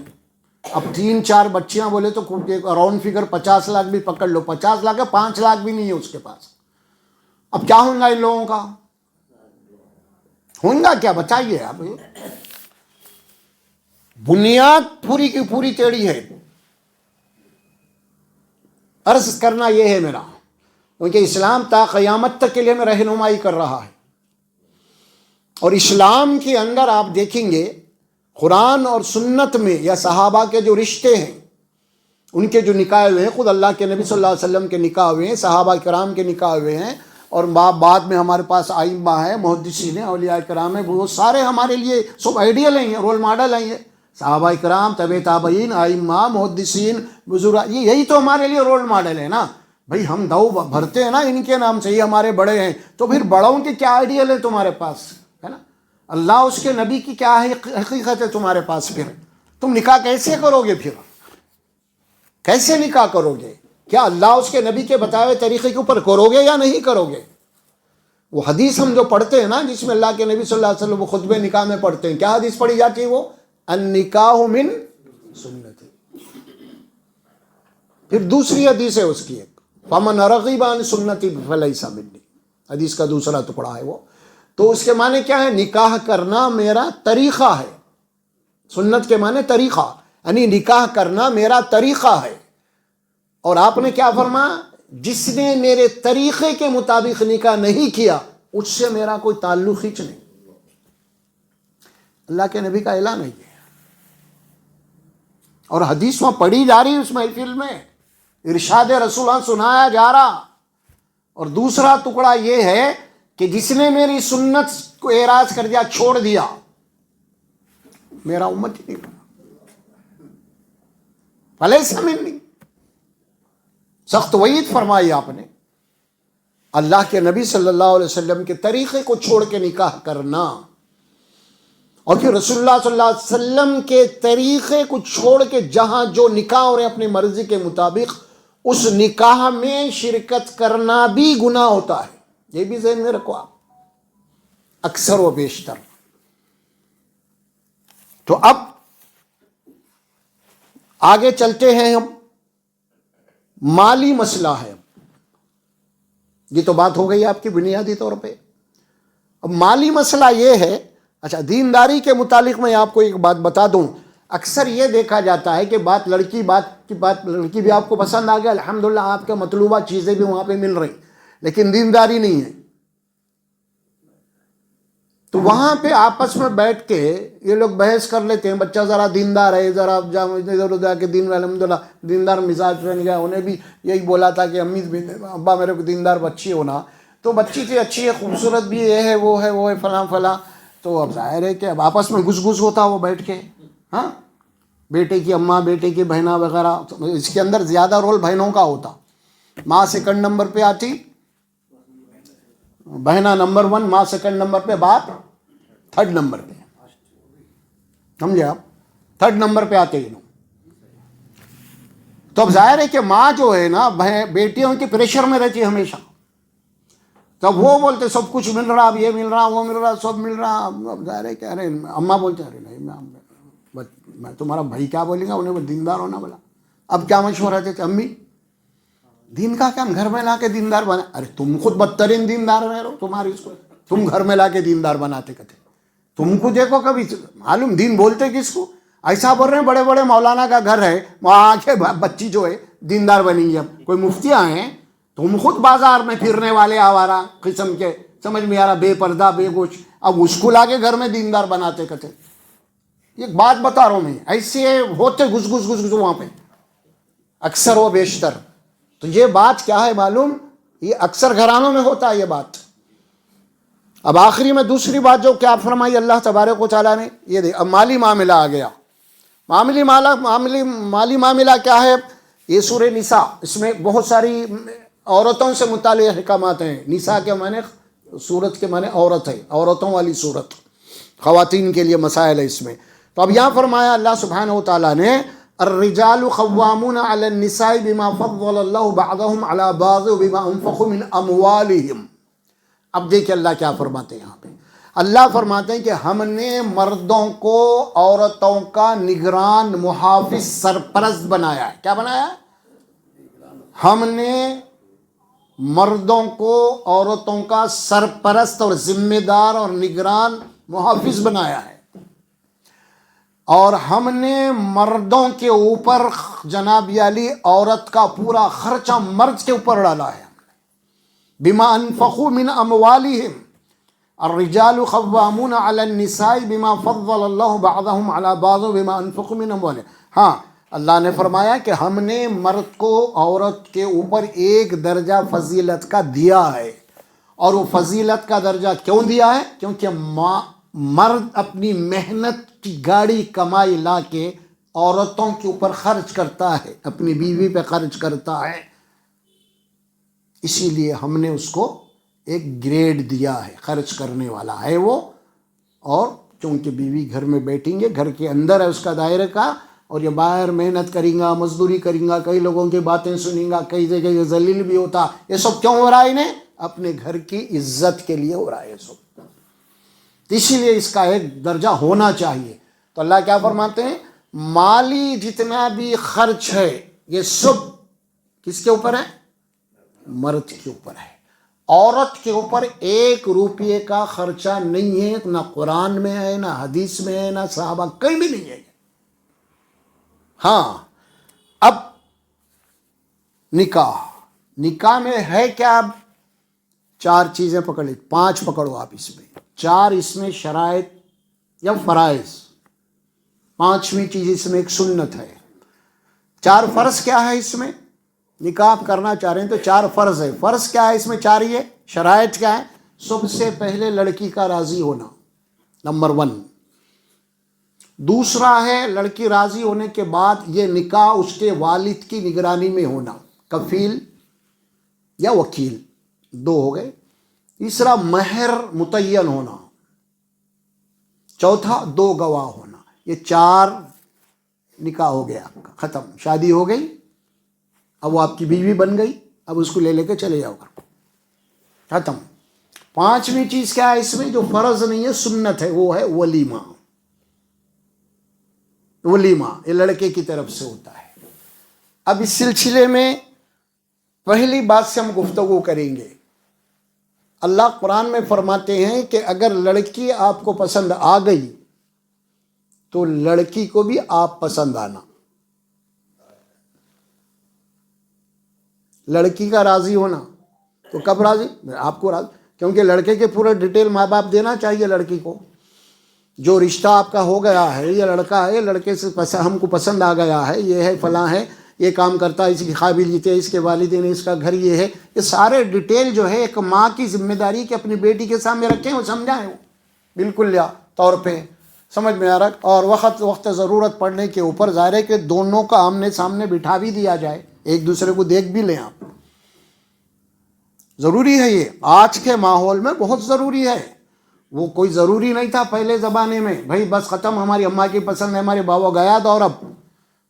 اب 3 4 بچیاں بولے تو راؤنڈ فگر 50 لاکھ بھی پکڑ لو، 50 لاکھ ہے، 5 لاکھ بھی نہیں ہے اس کے پاس. اب کیا ہوگا ان لوگوں کا؟ ہوگا کیا؟ بتائیے. اب بنیاد پوری کی پوری ٹیڑھی ہے. عرض کرنا یہ ہے میرا، کیونکہ اسلام تا قیامت تک کے لیے میں رہنمائی کر رہا ہے. اور اسلام کے اندر آپ دیکھیں گے قرآن اور سنت میں یا صحابہ کے جو رشتے ہیں ان کے جو نکاح ہوئے ہیں، خود اللہ کے نبی صلی اللہ علیہ وسلم کے نکاح ہوئے ہیں، صحابہ کرام کے نکاح ہوئے ہیں، اور بعد میں ہمارے پاس ائمہ ہیں، محدثین ہیں، اولیاء کرام ہیں، وہ سارے ہمارے لیے سب آئیڈیل ہیں، رول ماڈل ہیں۔ یہ صحابہ کرام، تابع تابعین، ائمہ، محدثین، بزرگ، یہی تو ہمارے لیے رول ماڈل ہے نا بھائی۔ ہم دو بھرتے ہیں نا ان کے نام سے، یہ ہمارے بڑے ہیں، تو پھر بڑوں کے کیا آئیڈیل ہے تمہارے پاس، ہے نا؟ اللہ اس کے نبی کی کیا حقیقت ہے تمہارے پاس؟ پھر تم نکاح کیسے کرو گے؟ پھر کیسے نکاح کرو گے؟ کیا اللہ اس کے نبی کے بتائے ہوئے طریقے کے اوپر کرو گے یا نہیں کرو گے؟ وہ حدیث ہم جو پڑھتے ہیں نا، جس میں اللہ کے نبی صلی اللہ علیہ وسلم وہ خطبہ نکاح میں پڑھتے ہیں، کیا حدیث پڑھی جاتی ہے؟ وہ النکاح من سنتی۔ پھر دوسری حدیث ہے اس کی ایک، فمن رغب عن سنتی فلیس منی، حدیث کا دوسرا ٹکڑا ہے وہ۔ تو اس کے معنی کیا ہے؟ نکاح کرنا میرا طریقہ ہے۔ سنت کے معنی طریقہ، یعنی نکاح کرنا میرا طریقہ ہے۔ اور آپ نے کیا فرمایا؟ جس نے میرے طریقے کے مطابق نکاح نہیں کیا اس سے میرا کوئی تعلق ہی نہیں۔ اللہ کے نبی کا اعلان ہے یہ، اور حدیث میں پڑھی جا رہی اس محفل میں، ارشاد رسول اللہ سنایا جا رہا۔ اور دوسرا ٹکڑا یہ ہے کہ جس نے میری سنت کو اعراض کر دیا، چھوڑ دیا، میرا امت ہی نہیں بنا، فلیس منی۔ سخت وعید فرمائی آپ نے۔ اللہ کے نبی صلی اللہ علیہ وسلم کے طریقے کو چھوڑ کے نکاح کرنا، اور پھر رسول اللہ صلی اللہ علیہ وسلم کے طریقے کو چھوڑ کے جہاں جو نکاح ہو رہے اپنی مرضی کے مطابق، اس نکاح میں شرکت کرنا بھی گناہ ہوتا ہے۔ یہ بھی ذہن میں رکھو آپ، اکثر و بیشتر۔ تو اب آگے چلتے ہیں ہم، مالی مسئلہ ہے۔ یہ تو بات ہو گئی آپ کی بنیادی طور پہ۔ اب مالی مسئلہ یہ ہے، اچھا دینداری کے متعلق میں آپ کو ایک بات بتا دوں۔ اکثر یہ دیکھا جاتا ہے کہ لڑکی بھی آپ کو پسند آ گیا، الحمدللہ آپ کے مطلوبہ چیزیں بھی وہاں پہ مل رہی، لیکن دینداری نہیں ہے، تو وہاں پہ آپس میں بیٹھ کے یہ لوگ بحث کر لیتے ہیں، بچہ ذرا دیندار ہے، ذرا ادھر جا کے دین میں الحمدللہ دیندار مزاج بن گیا۔ انہیں بھی یہی بولا تھا کہ امی ابا میرے کو دیندار بچی ہونا، تو بچی تھی اچھی ہے، خوبصورت بھی، یہ ہے وہ ہے فلاں فلاں۔ تو اب ظاہر ہے کہ اب آپس میں گس ہوتا وہ بیٹھ کے، ہاں، بیٹے کی اماں، بیٹے کی بہنا وغیرہ۔ اس کے اندر زیادہ رول بہنوں کا ہوتا، ماں سیکنڈ نمبر پہ آتی، بہنا نمبر 1، ماں سیکنڈ نمبر پہ، باپ تھرڈ نمبر پہ، سمجھے آپ؟ تھرڈ نمبر پہ آتے ہیں۔ تو اب ظاہر ہے کہ ماں جو ہے نا، بیٹیوں کے پریشر میں رہتی ہے ہمیشہ، تب وہ بولتے سب کچھ مل رہا، اب یہ مل رہا، وہ مل رہا، سب مل رہا۔ اب ظاہر ہے کہ ارے اماں بولتے ارے نہیں میں تمہارا بھائی کیا بولیں گا، انہیں دیندار ہونا بولا۔ اب کیا مشورہ دیتے؟ امی دین کا کام گھر میں لا کے دیندار بنا۔ ارے تم خود بدترین دیندار رہ رہو، تمہاری اس کو تم گھر میں لا کے دیندار بناتے کہتے، تم کو دیکھو کبھی معلوم دین بولتے کس کو؟ ایسا بول رہے ہیں بڑے بڑے مولانا کا گھر ہے، وہاں آ کے بچی جو ہے دیندار بنیں گی۔ اب کوئی مفتیاں ہیں، تم خود بازار میں پھرنے والے آوارہ قسم کے، سمجھ میں آ رہا، بے پردہ بے گوش، اب اس کو لا کے گھر میں دیندار بناتے کہتے۔ ایک بات بتا رہا ہوں میں، ایسے ہوتے گھس وہاں پہ اکثر و بیشتر۔ تو یہ بات کیا ہے معلوم؟ یہ اکثر گھرانوں میں ہوتا ہے یہ بات۔ اب آخری میں دوسری بات جو کیا فرمائی اللہ تبارک و تعالیٰ نے، یہ دیکھ، اب مالی معاملہ آ گیا۔ مالی معاملہ کیا ہے؟ یہ سورہ نساء، اس میں بہت ساری عورتوں سے متعلق احکامات ہیں۔ نساء کے معنی، سورت کے معنی عورت ہے، عورتوں والی سورت، خواتین کے لیے مسائل ہے اس میں۔ تو اب یہاں فرمایا اللہ سبحانہ و تعالیٰ نے، الرجال قوامون علی النساء بما فضل اللہ بعضهم علی بعض وبما انفقوا من اموالہم۔ اب دیکھیں اللہ کیا فرماتے ہیں یہاں پہ۔ اللہ فرماتے ہیں کہ ہم نے مردوں کو عورتوں کا نگران، محافظ، سرپرست بنایا ہے۔ کیا بنایا ہے؟ ہم نے مردوں کو عورتوں کا سرپرست اور ذمہ دار اور نگران، محافظ بنایا ہے، اور ہم نے مردوں کے اوپر جناب علی عورت کا پورا خرچہ مرد کے اوپر ڈالا ہے، بما انفقوا من اموالہم، الرجال قوامون علی النساء بما فضل اللہ بعضهم علی بعض بما انفقوا من اموالهم. ہاں اللہ نے فرمایا کہ ہم نے مرد کو عورت کے اوپر ایک درجہ فضیلت کا دیا ہے. اور وہ فضیلت کا درجہ کیوں دیا ہے؟ کیونکہ مرد اپنی محنت کی گاڑی کمائی لا کے عورتوں کے اوپر خرچ کرتا ہے، اپنی بیوی پہ خرچ کرتا ہے، اسی لیے ہم نے اس کو ایک گریڈ دیا ہے، خرچ کرنے والا ہے وہ. اور چونکہ بیوی گھر میں بیٹھیں گے، گھر کے اندر ہے اس کا دائرہ کا، اور یہ باہر محنت کریں گا، مزدوری کریں گا، کئی لوگوں کی باتیں سنیں گا، کئی جگہ یہ ذلیل بھی ہوتا. یہ سب کیوں ہو رہا ہے؟ انہیں اپنے گھر کی عزت کے لیے ہو رہا ہے یہ سب. اسی لیے اس کا ایک درجہ ہونا چاہیے. تو اللہ کیا فرماتے ہیں؟ مالی جتنا بھی خرچ ہے یہ سب کس کے اوپر ہے؟ مرد کے اوپر ہے. عورت کے اوپر 1 روپے کا خرچہ نہیں ہے، نہ قرآن میں ہے، نہ حدیث میں ہے، نہ صحابہ کہیں بھی نہیں ہے. ہاں اب نکاح میں ہے کیا؟ اب 4 چیزیں پکڑ لی، 5 پکڑو آپ اس میں. 4 اس میں شرائط یا فرائض، 5ویں چیز اس میں ایک سنت ہے. 4 فرض کیا ہے اس میں؟ نکاح آپ کرنا چاہ رہے ہیں تو 4 فرض ہے. فرض کیا ہے اس میں؟ 4 یہ شرائط کیا ہے؟ سب سے پہلے لڑکی کا راضی ہونا، نمبر 1. دوسرا ہے لڑکی راضی ہونے کے بعد یہ نکاح اس کے والد کی نگرانی میں ہونا، کفیل یا وکیل، 2 ہو گئے. تیسرا مہر متعین ہونا. چوتھا 2 گواہ ہونا. یہ 4 نکاح ہو گیا آپ کا، ختم، شادی ہو گئی. اب وہ آپ کی بیوی بن گئی، اب اس کو لے کے چلے جاؤ گھر، ختم. 5ویں چیز کیا ہے اس میں جو فرض نہیں ہے، سنت ہے، وہ ہے ولیمہ. ولیمہ یہ لڑکے کی طرف سے ہوتا ہے. اب اس سلسلے میں پہلی بات سے ہم گفتگو کریں گے. اللہ قرآن میں فرماتے ہیں کہ اگر لڑکی آپ کو پسند آ گئی تو لڑکی کو بھی آپ پسند آنا. لڑکی کا راضی ہونا تو کب راضی؟ آپ کو راضی، کیونکہ لڑکے کے پورے ڈیٹیل ماں باپ دینا چاہیے لڑکی کو. جو رشتہ آپ کا ہو گیا ہے، یہ لڑکا ہے، لڑکے سے ہم کو پسند آ گیا ہے، یہ ہے فلاں ہے، یہ کام کرتا ہے، اس کی قابلیت ہے، اس کے والدین، اس کا گھر یہ ہے، یہ سارے ڈیٹیل جو ہے ایک ماں کی ذمہ داری کہ اپنی بیٹی کے سامنے رکھیں، وہ سمجھائیں، وہ بالکل یا طور پہ سمجھ میں آ رہا. اور وقت ضرورت پڑنے کے اوپر ظاہر ہے کہ دونوں کا آمنے سامنے بٹھا بھی دیا جائے، ایک دوسرے کو دیکھ بھی لیں آپ. ضروری ہے، یہ آج کے ماحول میں بہت ضروری ہے. وہ کوئی ضروری نہیں تھا پہلے زمانے میں، بھائی بس ختم، ہماری اماں کی پسند ہے، ہمارے بابا گیا دور. اب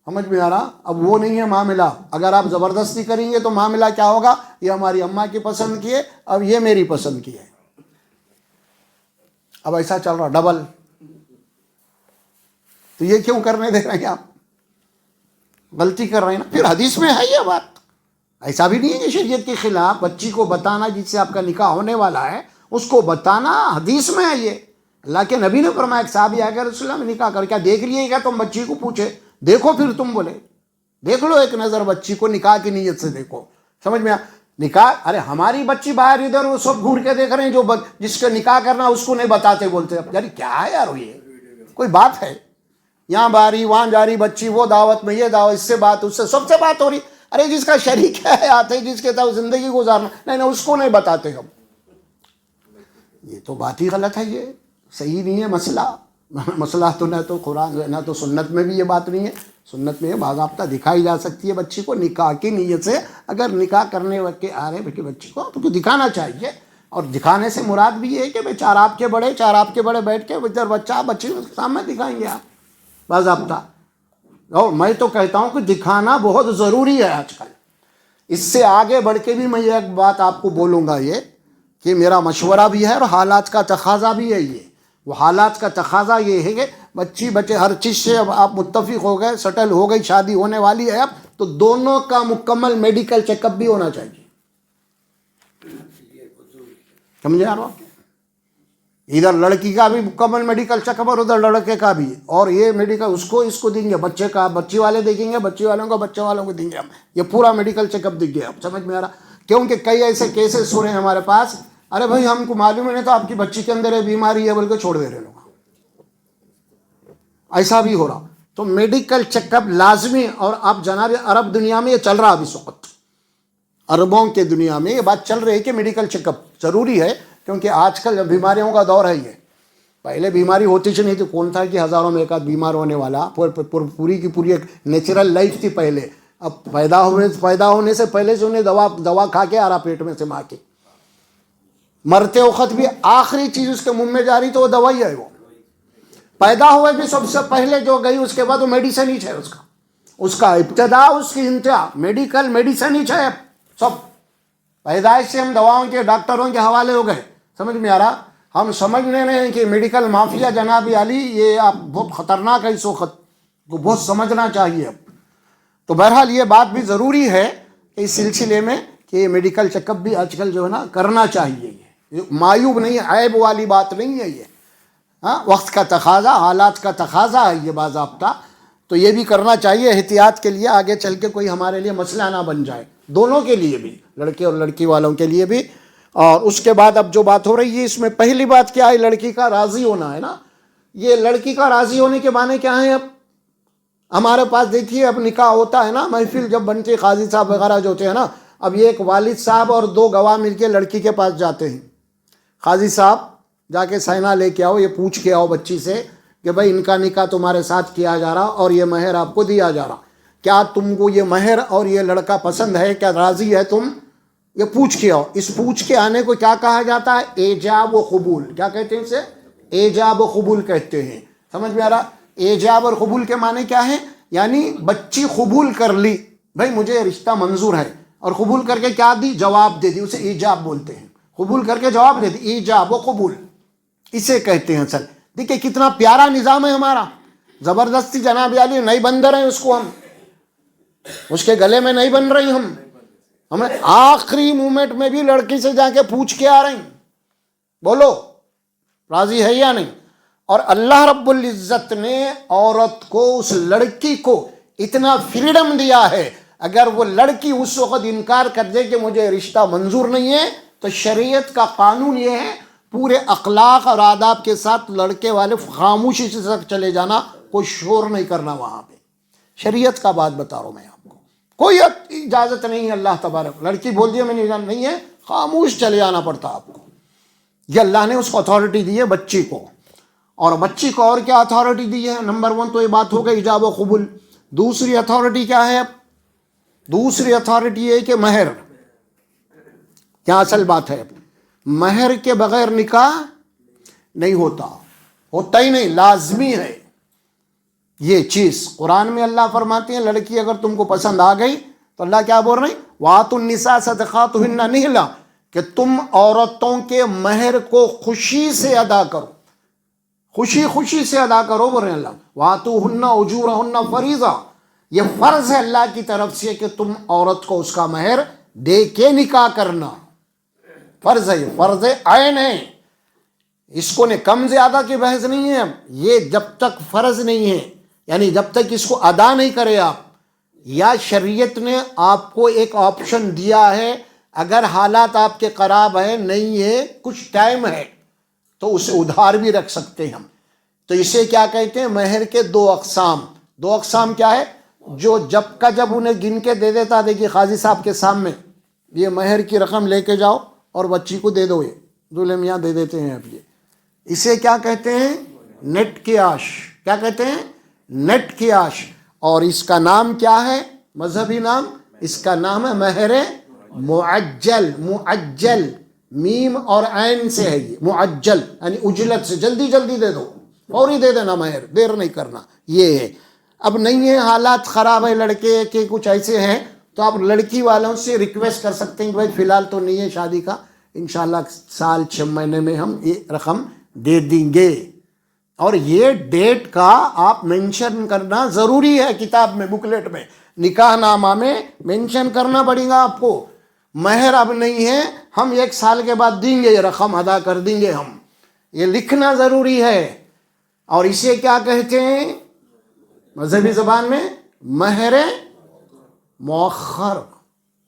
سمجھ میں آ رہا؟ اب وہ نہیں ہے معاملہ. اگر آپ زبردستی کریں گے تو معاملہ کیا ہوگا؟ یہ ہماری اماں کی پسند کی ہے، اب یہ میری پسند کی ہے. اب ایسا چل رہا ڈبل. تو یہ کیوں کرنے دے رہے ہیں آپ؟ غلطی کر رہے ہیں نا. پھر حدیث میں ہے یہ بات، ایسا بھی نہیں ہے کہ شریعت کے خلاف. بچی کو بتانا جس سے آپ کا نکاح ہونے والا ہے اس کو بتانا حدیث میں ہے. یہ اللہ کے نبی نے فرمایا، ایک صحابی آ گیا رسول اللہ میں نکاح کر، کیا دیکھ لیے گا؟ تم بچی کو پوچھے، دیکھو پھر تم بولے، دیکھ لو ایک نظر بچی کو، نکاح کی نیت سے دیکھو. سمجھ میں نکاح، ارے ہماری بچی باہر ادھر وہ سب گھور کے دیکھ رہے ہیں، جو جس کا نکاح کرنا اس کو نہیں بتاتے، بولتے یار کیا ہے یار، یہ کوئی بات ہے؟ یہاں باری وہاں جاری بچی، وہ دعوت میں یہ دعوت، اس سے بات، اس سے سب سے بات ہو رہی. ارے جس کا شریک ہے آتے، جس کے ساتھ زندگی گزارنا، نہیں اس کو نہیں بتاتے ہم. یہ تو بات ہی غلط ہے، یہ صحیح نہیں ہے مسئلہ تو نہ تو قرآن نہ تو سنت میں بھی یہ بات نہیں ہے. سنت میں باضابطہ دکھائی جا سکتی ہے بچی کو نکاح کی نیت سے. اگر نکاح کرنے وقت کے آ رہے بیٹے بچی کو تو دکھانا چاہیے. اور دکھانے سے مراد بھی یہ ہے کہ 4 آپ کے بڑے بیٹھ کے ادھر بچہ بچی کے سامنے دکھائیں گے آپ باضابطہ. اور میں تو کہتا ہوں کہ دکھانا بہت ضروری ہے آج کل. اس سے آگے بڑھ کے بھی میں یہ ایک بات آپ کو بولوں گا، یہ کہ میرا مشورہ بھی ہے اور حالات کا تقاضا بھی ہے. یہ وہ حالات کا تقاضا یہ ہے کہ بچے ہر چیز سے اب آپ متفق ہو گئے، سیٹل ہو گئی، شادی ہونے والی ہے اب، تو دونوں کا مکمل میڈیکل چیک اپ بھی ہونا چاہیے. سمجھے آپ؟ ادھر لڑکی کا بھی مکمل میڈیکل چیک اپ اور ادھر لڑکے کا بھی. اور یہ میڈیکل اس کو دیں گے، بچے کا بچی والے دیکھیں گے، بچی والوں کو بچے والوں کو دیں گے ہم. یہ پورا میڈیکل چیک اپ دیں گے. اب سمجھ میں آ رہا؟ کیونکہ کئی ایسے کیسز ہو رہے ہیں ہمارے پاس. ارے بھائی ہم کو معلوم ہی نہیں تو آپ کی بچی کے اندر یہ بیماری ہے بول کے چھوڑ دے رہے لوگ. ایسا بھی ہو رہا. تو میڈیکل چیک اپ لازمی. اور آپ جناب عرب دنیا میں یہ چل رہا اب اس وقت, عربوں کے دنیا میں یہ بات چل رہی ہے کہ میڈیکل چیک اپ ضروری ہے, کیونکہ آج کل بیماریوں کا دور ہے یہ. پہلے بیماری ہوتی ہی نہیں تھی, کون تھا کہ ہزاروں میں ایک آدھ بیمار ہونے والا, پوری کی پوری ایک نیچرل لائف تھی پہلے. اب پیدا ہونے سے پہلے سے انہیں دوا کھا کے آ رہا پیٹ میں سے ماں کے, مرتے وقت بھی آخری چیز اس کے منہ میں جا رہی تو وہ دوائی ہے. وہ پیدا ہوئے بھی سب سے پہلے جو گئی اس کے بعد وہ میڈیسن ہی ہے. اس کا ابتدا اس کی انتہا میڈیکل میڈیسن ہی ہے. سب پیدائش سے ہم دواؤں کے ڈاکٹروں کے حوالے ہو گئے. سمجھ میں آ رہا؟ ہم سمجھنے نہیں کہ میڈیکل مافیا جناب علی یہ آپ بہت خطرناک ہے, اس وقت کو بہت سمجھنا چاہیے اب. تو بہرحال یہ بات بھی ضروری ہے کہ اس سلسلے میں کہ میڈیکل چیک اپ بھی آج کل جو ہے نا کرنا چاہیے. یہ معیوب نہیں ہے, عیب والی بات نہیں ہے یہ. ہاں, وقت کا تقاضا, حالات کا تقاضا ہے یہ باضابطہ. تو یہ بھی کرنا چاہیے احتیاط کے لیے, آگے چل کے کوئی ہمارے لیے مسئلہ نہ بن جائے, دونوں کے لیے بھی, لڑکے اور لڑکی والوں کے لیے بھی. اور اس کے بعد اب جو بات ہو رہی ہے اس میں پہلی بات کیا ہے, لڑکی کا راضی ہونا ہے نا. یہ لڑکی کا راضی ہونے کے معنی کیا ہیں؟ اب ہمارے پاس دیکھیے اب نکاح ہوتا ہے نا, محفل جب بنتی ہے, قاضی صاحب وغیرہ جو ہوتے ہیں نا, اب یہ ایک والد صاحب اور 2 گواہ مل کے لڑکی کے پاس جاتے ہیں. قاضی صاحب جا کے سائنا لے کے آؤ, یہ پوچھ کے آؤ بچی سے کہ بھائی ان کا نکاح تمہارے ساتھ کیا جا رہا اور یہ مہر آپ کو دیا جا رہا, کیا تم کو یہ مہر اور یہ لڑکا پسند ہے, کیا راضی ہے تم؟ یہ پوچھ کے آؤ. اس پوچھ کے آنے کو کیا کہا جاتا ہے؟ ایجاب و قبول. کیا کہتے ہیں اسے؟ ایجاب و قبول کہتے ہیں. سمجھ میں آ رہا؟ ایجاب اور قبول کے معنی کیا ہے؟ یعنی بچی قبول کر لی, بھائی مجھے رشتہ منظور ہے, اور قبول کر کے کیا دی؟ جواب دے دی. اسے ایجاب بولتے ہیں. قبول کر کے جواب دے دی, ایجاب و قبول اسے کہتے ہیں. اصل دیکھیں کتنا پیارا نظام ہے ہمارا. زبردستی جناب علی نہیں بند رہے ہیں اس کو, ہم اس کے گلے میں نہیں بن رہی, ہمیں آخری مومنٹ میں بھی لڑکی سے جا کے پوچھ کے آ رہے ہیں, بولو راضی ہے یا نہیں. اور اللہ رب العزت نے عورت کو, اس لڑکی کو اتنا فریڈم دیا ہے, اگر وہ لڑکی اس وقت انکار کر دے کہ مجھے رشتہ منظور نہیں ہے, تو شریعت کا قانون یہ ہے پورے اخلاق اور آداب کے ساتھ لڑکے والے خاموشی سے تک چلے جانا, کوئی شور نہیں کرنا وہاں پہ. شریعت کا بات بتا رہا ہوں میں آپ کو, کوئی اجازت نہیں ہے. اللہ تبارک, لڑکی بول دیا میں نہیں ہے, خاموش چلے جانا پڑتا آپ کو. یہ اللہ نے اس کو اتھارٹی دی ہے بچی کو. اور بچی کو اور کیا اتھارٹی دی ہے؟ نمبر 1 تو یہ بات ہو گئی ایجاب و قبول. دوسری اتھارٹی کیا ہے؟ اب دوسری اتھارٹی یہ ہے کہ مہر. کیا اصل بات ہے؟ مہر کے بغیر نکاح نہیں ہوتا ہی نہیں, لازمی ہے یہ چیز. قرآن میں اللہ فرماتے ہیں لڑکی اگر تم کو پسند آ گئی تو اللہ کیا بول رہے ہیں؟ وَآتُوا النِّسَاءَ صَدَقَاتُهُنَّ نِحْلًا, کہ تم عورتوں کے مہر کو خوشی سے ادا کرو, خوشی سے ادا کرو, بول رہے ہیں اللہ. وَآتُوهُنَّ أُجُورَهُنَّ فَرِيضَةً, یہ فرض ہے اللہ کی طرف سے کہ تم عورت کو اس کا مہر دے کے نکاح کرنا. فرض ہے, یہ فرض عین ہے. اس کو نے کم زیادہ کی بحث نہیں ہے. یہ جب تک فرض نہیں ہے, یعنی جب تک اس کو ادا نہیں کرے آپ, یا شریعت نے آپ کو ایک آپشن دیا ہے, اگر حالات آپ کے خراب ہے, نہیں ہے, کچھ ٹائم ہے, تو اسے ادھار بھی رکھ سکتے ہیں ہم. تو اسے کیا کہتے ہیں؟ مہر کے 2 اقسام. 2 اقسام کیا ہے؟ جو جب کا جب انہیں گن کے دے دیتا, دیکھیے قاضی صاحب کے سامنے یہ مہر کی رقم لے کے جاؤ اور بچی کو دے دو, یہ دولہے میاں دے دیتے ہیں. اب یہ اسے کیا کہتے ہیں؟ نیٹ کیاش. کیا کہتے ہیں؟ نیٹ کیاش. اور اس کا نام کیا ہے مذہبی نام؟ اس کا نام ہے مہر معجل. معجل میم اور عین سے ہے یہ, معجل یعنی اجلت سے, جلدی جلدی دے دو, فوری دے دینا مہر, دیر نہیں کرنا, یہ ہے. اب نہیں ہے, حالات خراب ہے لڑکے کے کچھ ایسے ہیں, تو آپ لڑکی والوں سے ریکویسٹ کر سکتے ہیں کہ بھائی فی الحال تو نہیں ہے شادی کا, انشاءاللہ سال 6 مہینے میں ہم یہ رقم دے دیں گے. اور یہ ڈیٹ کا آپ مینشن کرنا ضروری ہے کتاب میں, بکلیٹ میں, نکاح نامہ میں مینشن کرنا پڑے گا آپ کو. مہر اب نہیں ہے, ہم 1 سال کے بعد دیں گے, یہ رقم ادا کر دیں گے ہم, یہ لکھنا ضروری ہے. اور اسے کیا کہتے ہیں مذہبی زبان میں؟ مہر مؤخر.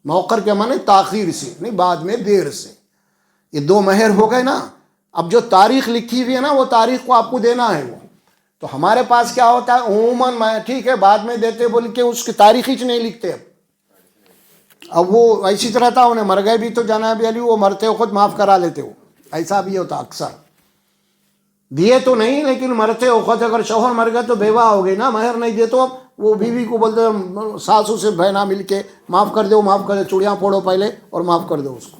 مؤخر کے معنی تاخیر سے نہیں, بعد میں, دیر سے. یہ 2 مہر ہو گئے نا. اب جو تاریخ لکھی ہوئی ہے نا وہ تاریخ کو آپ کو دینا ہے. وہ تو ہمارے پاس کیا ہوتا ہے عموماً ٹھیک ہے بعد میں دیتے بول کے اس کی تاریخ ہی نہیں لکھتے. اب وہ ایسی طرح تھا انہیں مر گئے بھی تو جناب علی وہ مرتے ہو خود معاف کرا لیتے ہو. ایسا بھی ہوتا اکثر. دیے تو نہیں لیکن مرتے ہو خود اگر شوہر مر گئے تو بیوہ ہو گئی نا, مہر نہیں دے تو اب وہ بیوی کو بولتے ساسو سے بہنا مل کے معاف کر دو معاف کر دو, چوڑیاں پھوڑو پہلے اور معاف کر دو اس کو.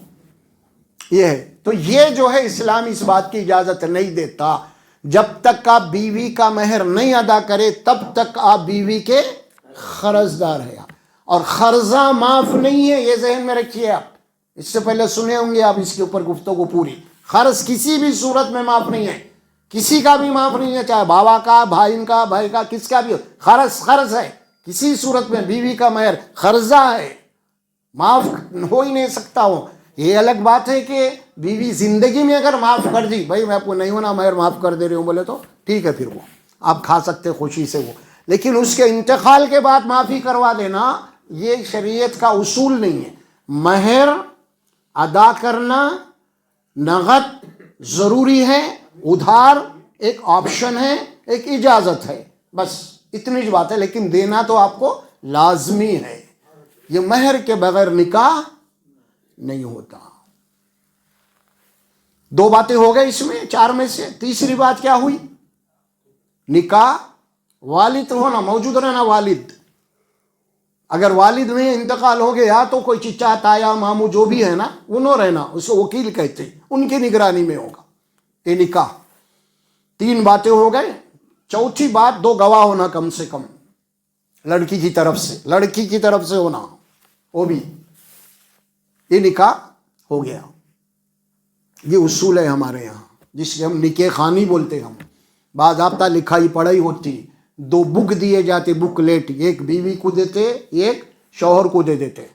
یہ ہے تو یہ جو ہے اسلام اس بات کی اجازت نہیں دیتا. جب تک آپ بیوی کا مہر نہیں ادا کرے تب تک آپ بیوی کے قرض دار ہیں. اور قرضہ معاف نہیں ہے, یہ ذہن میں رکھیے آپ. اس سے پہلے سنے ہوں گے آپ اس کے اوپر گفتگو پوری. قرض کسی بھی صورت میں معاف نہیں ہے, کسی کا بھی معاف نہیں ہے, چاہے بابا کا بھائی کا بھائی کا کس کا بھی ہو. قرض ہے کسی صورت میں. بیوی کا مہر قرضہ ہے, معاف ہو ہی نہیں سکتا ہو. یہ الگ بات ہے کہ بیوی زندگی میں اگر معاف کر دی, بھائی میں آپ کو نہیں ہونا مہر معاف کر دے رہی ہوں بولے تو ٹھیک ہے, پھر وہ آپ کھا سکتے خوشی سے وہ. لیکن اس کے انتقال کے بعد معافی کروا دینا یہ شریعت کا اصول نہیں ہے. مہر ادا کرنا نقد ضروری ہے, ادھار ایک آپشن ہے, ایک اجازت ہے, بس اتنی بات ہے. لیکن دینا تو آپ کو لازمی ہے. یہ مہر کے بغیر نکاح نہیں ہوتا. 2 باتیں ہو گئے اس میں 4 میں سے. تیسری بات کیا ہوئی؟ نکاح والد ہونا, موجود رہنا. والد اگر والد میں انتقال ہو گیا تو کوئی چچا تایا ماموں جو بھی ہے نا انہوں رہنا, اس کو وکیل کہتے ہیں, ان کی نگرانی میں ہوگا یہ نکاح. 3 باتیں ہو گئے. چوتھی بات 2 گواہ ہونا کم سے کم لڑکی کی طرف سے, لڑکی کی طرف سے ہونا وہ بھی. یہ نکاح ہو گیا. یہ اصول ہے ہمارے یہاں جس سے ہم نکاح خوانی بولتے ہیں. ہم باضابطہ لکھائی پڑھائی ہوتی, 2 بک دیے جاتے, بک لیٹ, ایک بیوی کو دیتے ایک شوہر کو دے دیتے.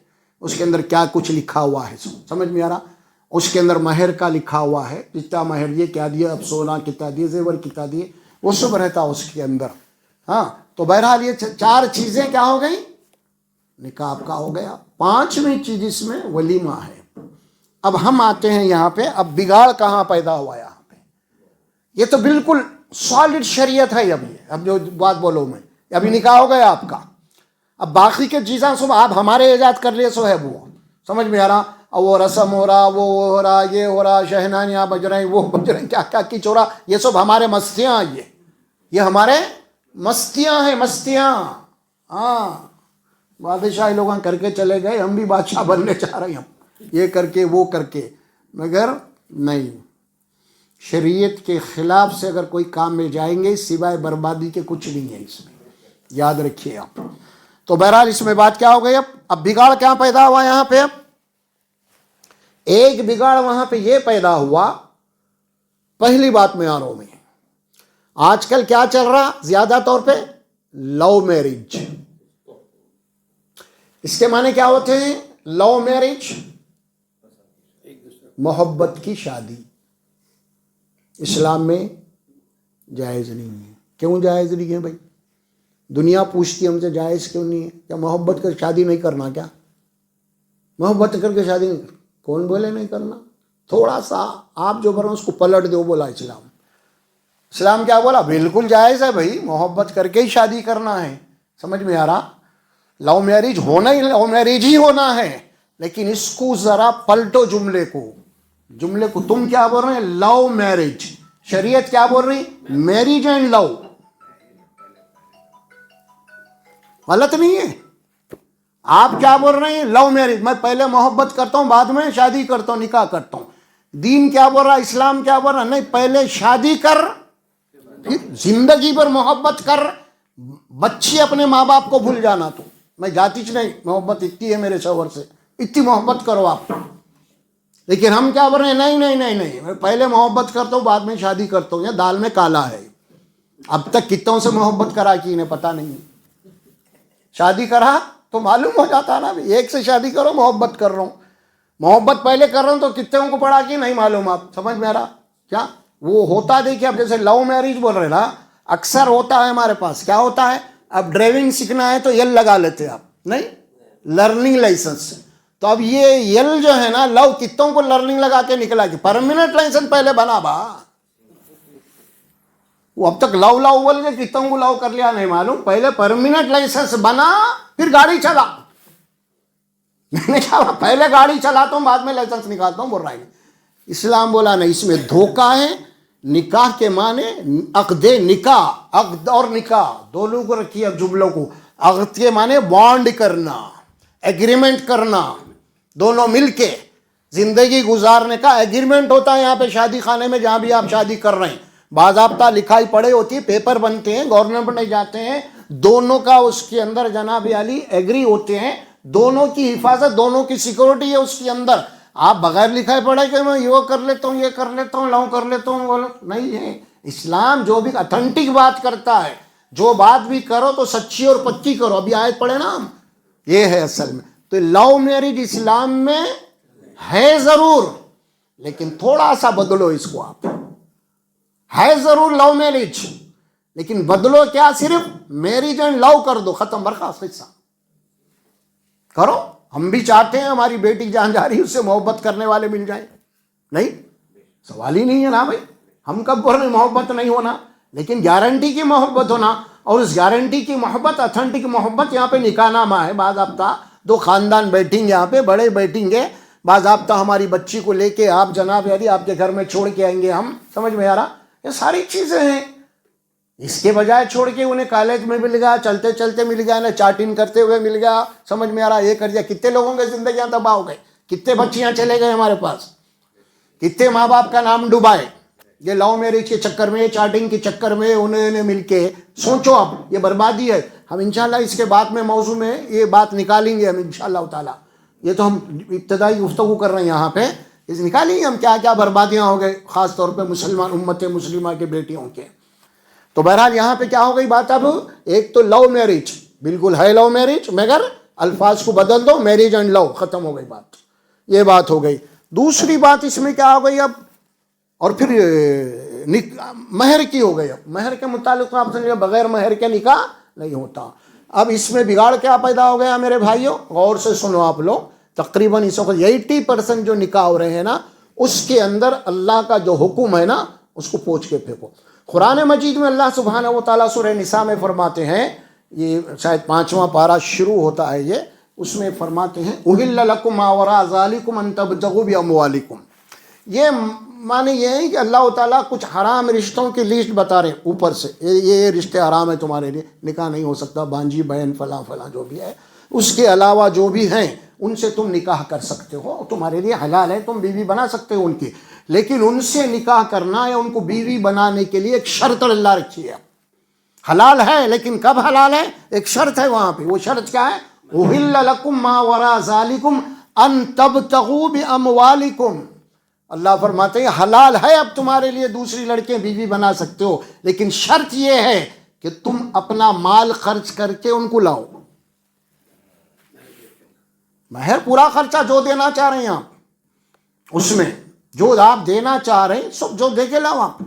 اس کے اندر کیا کچھ لکھا ہوا ہے سمجھ میں آ رہا. اس کے اندر مہر کا لکھا ہوا ہے, جتنا مہر یہ کیا دیا, اب سونا کتنا دیے, زیور کتنا دیے, وہ سب رہتا اس کے اندر. ہاں تو بہرحال یہ 4 چیزیں کیا ہو گئی, نکاح آپ کا ہو گیا. 5ویں چیز اس میں ولیمہ ہے. اب ہم آتے ہیں یہاں پہ, اب بگاڑ کہاں پیدا ہوا یہاں پہ. یہ تو بالکل سالڈ شریعت ہے. اب جو بات بولو میں, ابھی نکاح ہو گیا آپ کا. اب باقی کے چیزیں سب آپ ہمارے ایجاد کر لیے سو ہے, وہ سمجھ میں آ رہا. وہ رسم ہو رہا, وہ ہو رہا, یہ ہو رہا, شہنانیاں بج رہی, وہ بج رہی, کیا کیا کی چورا, یہ سب ہمارے مستیاں. یہ ہمارے مستیاں ہیں, مستیاں. ہاں بادشاہ لوگ کر کے چلے گئے, ہم بھی بادشاہ بننے چاہ رہے ہیں, ہم یہ کر کے وہ کر کے. مگر نہیں, شریعت کے خلاف سے اگر کوئی کام میں جائیں گے سوائے بربادی کے کچھ نہیں ہے اس میں, یاد رکھیے آپ. تو بہرحال اس میں بات کیا ہو گئی. اب بگاڑ کیا پیدا ہوا یہاں پہ. اب ایک بگاڑ وہاں پہ یہ پیدا ہوا, پہلی بات میں آ رہا ہوں میں, آج کل کیا چل رہا زیادہ طور پہ, لو میرج. اس کے معنی کیا ہوتے ہیں؟ لو میرج محبت کی شادی اسلام میں جائز نہیں ہے. کیوں جائز نہیں ہے بھائی؟ دنیا پوچھتی ہم سے جائز کیوں نہیں ہے. کیا محبت کر شادی نہیں کرنا؟ کیا محبت کر کے شادی نہیں کرنا؟ کون بولے نہیں کرنا؟ تھوڑا سا آپ جو بولو اس کو پلٹ دو. بولا اسلام, اسلام کیا بولا؟ بالکل جائز ہے بھائی, محبت کر کے ہی شادی کرنا ہے. سمجھ میں آ رہا. لو میرج ہونا ہی لو میرج ہی ہونا ہے. لیکن اس کو ذرا پلٹو جملے کو تم کیا بول رہے ہیں؟ Love marriage. شریعت کیا بول رہی؟ Marriage and love. غلط نہیں ہے. آپ کیا بول رہے ہیں؟ لو میرج, میں پہلے محبت کرتا ہوں بعد میں شادی کرتا ہوں, نکاح کرتا ہوں. دین کیا بول رہا, اسلام کیا بول رہا؟ نہیں, پہلے شادی کر, زندگی پر محبت کر, بچی اپنے ماں باپ کو بھول جانا. تو میں جاتی نہیں, محبت اتنی ہے میرے شوہر سے, اتنی محبت کرو آپ. لیکن ہم کیا بول رہے ہیں؟ نہیں نہیں نہیں نہیں, میں پہلے محبت کرتا ہوں بعد میں شادی کرتا ہوں. یہ دال میں کالا ہے. اب تک کتنوں سے محبت کرا کہ انہیں پتہ نہیں. شادی کرا تو معلوم ہو جاتا نا, ایک سے شادی کرو محبت کر رہا ہوں, محبت پہلے کر رہا ہوں تو کتنوں کو پڑا کہ نہیں معلوم. آپ سمجھ میں آ رہا کیا وہ ہوتا؟ دیکھیے اب جیسے لو میرج بول رہے نا, اکثر ہوتا ہے ہمارے پاس. کیا ہوتا ہے؟ اب ڈرائیونگ سیکھنا ہے تو یہ لگا لیتے آپ, نہیں لرننگ لائسنس. تو اب یہ یل جو ہے نا لو کتوں کو لرننگ لگا کے نکلا کہ پرماننٹ لائسنس پہلے بنا با، وہ اب تک لو لو بول کے کتوں کو لو کر لیا نہیں معلوم، پہلے پرماننٹ لائسنس بنا پھر گاڑی چلا. میں نے کہا پہلے گاڑی چلاتا ہوں بعد میں لائسنس نکالتا ہوں، بول رہا ہے. اسلام بولا نہیں، اس میں دھوکہ ہے. نکاح کے معنی عقد نکاح، عقد اور نکاح دونوں کو رکھیے اب جملوں کو. عقد کے معنی بانڈ کرنا، ایگریمنٹ کرنا، دونوں مل کے زندگی گزارنے کا ایگریمنٹ ہوتا ہے. یہاں پہ شادی خانے میں جہاں بھی آپ شادی کر رہے ہیں باضابطہ لکھائی پڑھائی ہوتی ہے، پیپر بنتے ہیں، گورنمنٹ میں جاتے ہیں، دونوں کا اس کے اندر جناب علی ایگری ہوتے ہیں، دونوں کی حفاظت، دونوں کی سیکورٹی ہے اس کے اندر. آپ بغیر لکھائی پڑھائی کہ میں یہ کر لیتا ہوں، یہ کر لیتا ہوں، لاؤں کر لیتا ہوں، بولو نہیں ہے. اسلام جو بھی اتھینٹک بات کرتا ہے، جو بات بھی کرو تو سچی اور پکی کرو. ابھی آیت پڑھے نا ہم، یہ ہے اصل میں. تو لو میرج اسلام میں ہے ضرور، لیکن تھوڑا سا بدلو اس کو. آپ ہے ضرور لو میرج، لیکن بدلو کیا؟ صرف میرج اینڈ لو کر دو، ختم، برخاست، قصہ کرو. ہم بھی چاہتے ہیں ہماری بیٹی جہاں جا رہی ہے اس سے محبت کرنے والے مل جائیں، نہیں سوال ہی نہیں ہے نا بھائی. ہم کب بول رہے محبت نہیں ہونا، لیکن گارنٹی کی محبت ہونا. اور اس گارنٹی کی محبت، اتھینٹک محبت، یہاں پہ نکاح نامہ ہے باضابطہ، دو خاندان بیٹھیں گے، یہاں پہ بڑے بیٹھیں گے باضابطہ. ہماری بچی کو لے کے آپ جناب یعنی آپ کے گھر میں چھوڑ کے آئیں گے ہم، سمجھ میں آ رہا؟ یہ ساری چیزیں ہیں. اس کے بجائے چھوڑ کے انہیں کالج میں مل گیا، چلتے چلتے مل گیا، نہ چاٹنگ کرتے ہوئے مل گیا، سمجھ میں آ رہا؟ یہ کر دیا. کتنے لوگوں کے زندگیاں تباہ ہو گئے، کتنے بچیاں چلے گئے ہمارے پاس، کتنے ماں باپ کا نام ڈوبائے یہ لو میرج کے چکر میں، چاٹنگ کے چکر میں. انہیں مل کے سوچو اب یہ بربادی ہے. ہم انشاءاللہ اس کے بعد میں موضوع میں یہ بات نکالیں گے ہم انشاءاللہ تعالیٰ. یہ تو ہم ابتدائی گفتگو کر رہے ہیں یہاں پہ، اس نکالیں گے ہم کیا کیا بربادیاں ہو گئے، خاص طور پہ مسلمان امت مسلمہ کے بیٹیوں کے. تو بہرحال یہاں پہ کیا ہو گئی بات؟ اب ایک تو لو میرج بالکل ہے لو میرج، مگر الفاظ کو بدل دو، میرج اینڈ لو، ختم ہو گئی بات. یہ بات ہو گئی. دوسری بات اس میں کیا ہو گئی اب؟ اور پھر مہر کی ہو گئی. اب مہر کے متعلق آپ سمجھے بغیر مہر کے نکاح نہیں ہوتا. اب اس میں بگاڑ کیا پیدا ہو گیا میرے بھائیوں؟ غور سے سنو آپ لوگ. تقریباً اس وقت 80% جو نکاح ہو رہے ہیں نا، اس کے اندر اللہ کا جو حکم ہے نا اس کو پوچھ کے پھینکو. قرآن مجید میں اللہ سبحانہ و تعالیٰ سورہ نساء میں فرماتے ہیں، یہ شاید 5واں پارہ شروع ہوتا ہے یہ، اس میں فرماتے ہیں اُحِلَّ لَكُمْ مَا وَرَاءَ ذَلِكُمْ أَن تَبْتَغُوا بِأَمْوَالِكُمْ. یہ معنی یہ ہے کہ اللہ تعالیٰ کچھ حرام رشتوں کی لسٹ بتا رہے ہیں اوپر سے، یہ رشتے حرام ہیں تمہارے لیے، نکاح نہیں ہو سکتا، بانجی بہن فلاں فلاں جو بھی ہے. اس کے علاوہ جو بھی ہیں ان سے تم نکاح کر سکتے ہو، تمہارے لیے حلال ہے، تم بیوی بنا سکتے ہو ان کی. لیکن ان سے نکاح کرنا یا ان کو بیوی بنانے کے لیے ایک شرط اللہ رکھی ہے. حلال ہے لیکن کب حلال ہے؟ ایک شرط ہے وہاں پہ. وہ شرط کیا ہے؟ اُحِلَّ لَكُمْ مَا وَرَاءَ ذَلِكُمْ أَن تَبْتَغُوا بِأَمْوَالِكُمْ. اللہ فرماتے ہیں حلال ہے اب تمہارے لیے دوسری لڑکیاں بیوی بنا سکتے ہو، لیکن شرط یہ ہے کہ تم اپنا مال خرچ کر کے ان کو لاؤ. مہر پورا خرچہ جو دینا چاہ رہے ہیں آپ، اس میں جو آپ دینا چاہ رہے ہیں سب جو دے کے لاؤ آپ.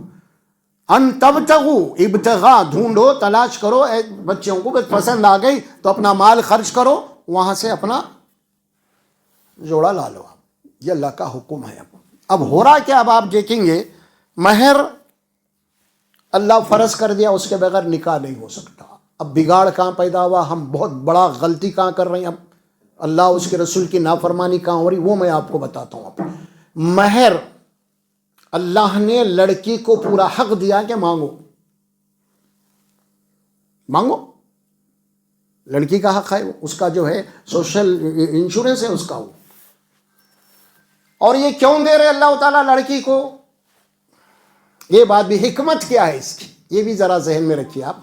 ان تبتغوا، ابتغاء ڈھونڈو، تلاش کرو بچوں کو پسند آ گئی تو اپنا مال خرچ کرو، وہاں سے اپنا جوڑا لا لو آپ. یہ اللہ کا حکم ہے. اب ہو رہا کیا؟ اب آپ دیکھیں گے مہر اللہ فرض کر دیا، اس کے بغیر نکاح نہیں ہو سکتا. اب بگاڑ کہاں پیدا ہوا؟ ہم بہت بڑا غلطی کہاں کر رہے ہیں؟ اب اللہ اس کے رسول کی نافرمانی کہاں ہو رہی وہ میں آپ کو بتاتا ہوں. اب مہر اللہ نے لڑکی کو پورا حق دیا کہ مانگو، مانگو، لڑکی کا حق ہے، اس کا جو ہے سوشل انشورنس ہے اس کا وہ. اور یہ کیوں دے رہے اللہ تعالیٰ لڑکی کو؟ یہ بات بھی حکمت کیا ہے اس کی، یہ بھی ذرا ذہن میں رکھیے آپ.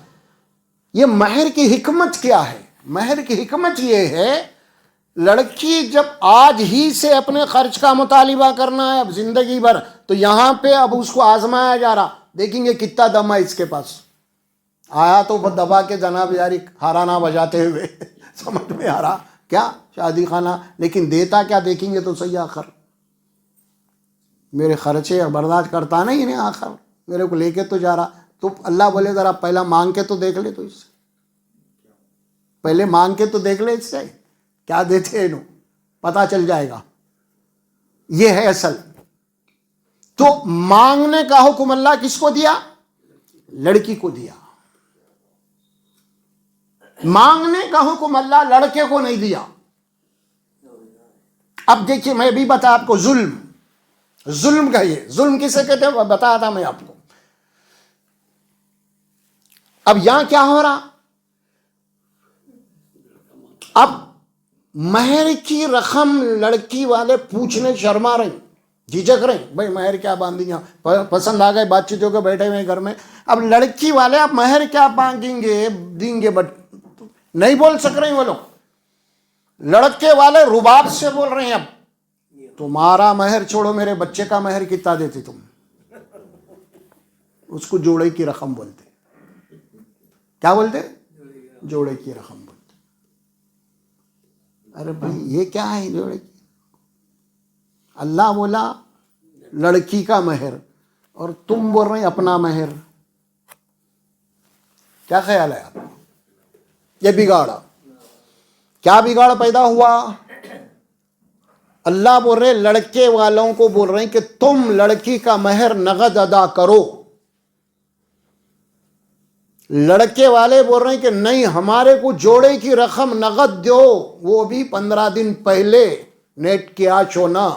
یہ مہر کی حکمت کیا ہے؟ مہر کی حکمت یہ ہے، لڑکی جب آج ہی سے اپنے خرچ کا مطالبہ کرنا ہے اب زندگی بھر، تو یہاں پہ اب اس کو آزمایا جا رہا. دیکھیں گے کتنا دم ہے اس کے پاس. آیا تو دبا کے جناب یاری ہارانہ بجاتے ہوئے سمجھ میں آ رہا کیا شادی خانہ، لیکن دیتا کیا دیکھیں گے تو صحیح. آخر میرے خرچے برداشت کرتا نہیں انہیں، آخر میرے کو لے کے تو جا رہا. تو اللہ بولے ذرا پہلا مانگ کے تو دیکھ لے، تو اس سے پہلے مانگ کے تو دیکھ لے اس سے کیا دیتے ہیں انہوں. پتہ چل جائے گا. یہ ہے اصل. تو مانگنے کا حکم اللہ کس کو دیا؟ لڑکی کو دیا. مانگنے کا حکم اللہ لڑکے کو نہیں دیا. اب دیکھیے میں بھی بتا آپ کو، ظلم کہیے، ظلم کسے کہتے ہیں بتایا تھا میں آپ کو. اب یہاں کیا ہو رہا؟ اب مہر کی رقم لڑکی والے پوچھنے شرما رہے، جھجک رہے، بھائی مہر کیا باندھ دیا، پسند آ گئے، بات چیت ہو کے بیٹھے ہوئے گھر میں. اب لڑکی والے اب مہر کیا مانگیں گے، دیں گے، بٹ نہیں بول سک رہے ہیں وہ لوگ. لڑکے والے رباب سے بول رہے ہیں، اب تمہارا مہر چھوڑو، میرے بچے کا مہر کتنا دیتے تم؟ اس کو جوڑے کی رقم بولتے. کیا بولتے؟ جوڑے کی رقم بولتے. ارے بھائی یہ کیا ہے جوڑے کی؟ اللہ بولا لڑکی کا مہر اور تم بول رہے ہیں اپنا مہر. کیا خیال ہے آپ؟ یہ بگاڑا. کیا بگاڑ پیدا ہوا؟ اللہ بول رہے لڑکے والوں کو بول رہے ہیں کہ تم لڑکی کا مہر نقد ادا کرو. لڑکے والے بول رہے ہیں کہ نہیں، ہمارے کو جوڑے کی رقم نقد دو، وہ بھی 15 دن پہلے. نیٹ کی آج ہونا،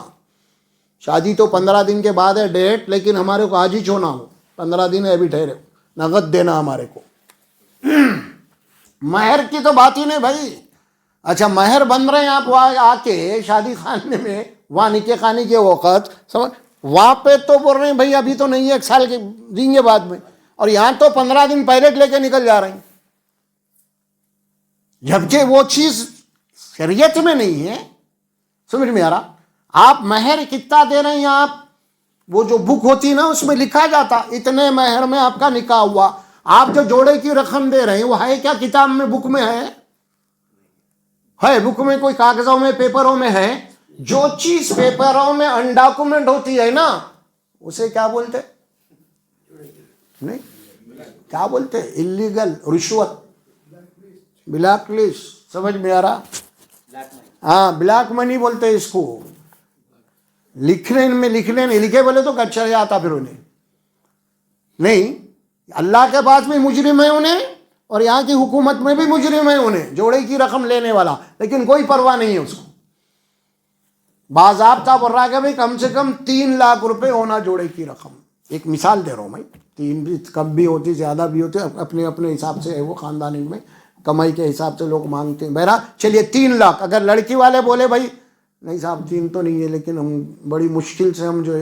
شادی تو 15 دن کے بعد ہے ڈیٹ، لیکن ہمارے کو آج ہی چھونا ہو، 15 دن ہے ابھی ٹھہرے، نقد دینا ہمارے کو. مہر کی تو بات ہی نہیں بھائی. اچھا مہر بن رہے ہیں آپ وہاں آ کے شادی خانے میں، وہاں نکاح خانے کے وقت وہاں پہ تو بول رہے ہیں بھائی ابھی تو نہیں ہے، 1 سال کے دیں گے بعد میں، اور یہاں تو 15 دن پہلے لے کے نکل جا رہے ہیں، جبکہ وہ چیز شریعت میں نہیں ہے. سمجھ میں آ رہا؟ آپ مہر کتنا دے رہے ہیں، آپ وہ جو بک ہوتی نا اس میں لکھا جاتا اتنے مہر میں آپ کا نکاح ہوا. آپ جو جوڑے کی رقم دے رہے ہیں وہ ہے کیا کتاب میں، بک میں ہے بک میں کوئی کاغذوں میں پیپروں میں ہے؟ جو چیز پیپروں میں انڈاکومنٹ ہوتی ہے نا اسے کیا بولتے؟ نہیں کیا بولتے؟ اللیگل، رشوت، بلیک لسٹ. سمجھ میں آ رہا؟ ہاں بلیک منی بولتے اس کو. لکھنے نہیں لکھے بولے تو اچھا آتا پھر انہیں. نہیں، اللہ کے پاس بھی مجرم ہے انہیں، اور یہاں کی حکومت میں بھی مجرم ہے انہیں، جوڑے کی رقم لینے والا، لیکن کوئی پرواہ نہیں ہے اس کو. باضابطہ بول رہا ہے کہ بھائی کم سے کم 3 لاکھ روپے ہونا جوڑے کی رقم. ایک مثال دے رہا ہوں میں، 3 بھی کم بھی ہوتی، زیادہ بھی ہوتی، اپنے اپنے حساب سے ہے وہ خاندانی میں کمائی کے حساب سے لوگ مانگتے ہیں. بہرحال چلیے 3 لاکھ. اگر لڑکی والے بولے بھائی نہیں صاحب 3 تو نہیں ہے، لیکن ہم بڑی مشکل سے ہم جو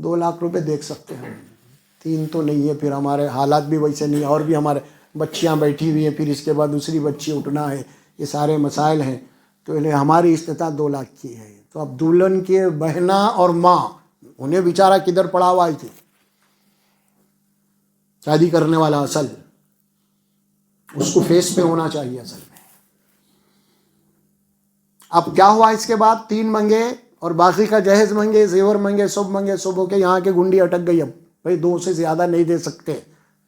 2 لاکھ روپے دیکھ سکتے ہیں، 3 تو نہیں ہے، پھر ہمارے حالات بھی ویسے نہیں، اور بھی ہمارے بچیاں بیٹھی ہوئی ہیں، پھر اس کے بعد دوسری بچی اٹھنا ہے، یہ سارے مسائل ہیں، تو ہماری استطاعت 2 لاکھ کی ہے. تو اب دلہن کے بہنا اور ماں، انہیں بیچارہ کدھر پڑا ہوا تھے شادی کرنے والا، اصل اس کو فیس پہ ہونا چاہیے اصل میں. اب کیا ہوا اس کے بعد؟ 3 منگے اور باقی کا جہیز منگے، زیور منگے، سب ہو کے یہاں کے گنڈی اٹک گئی. اب بھائی 2 سے زیادہ نہیں دے سکتے.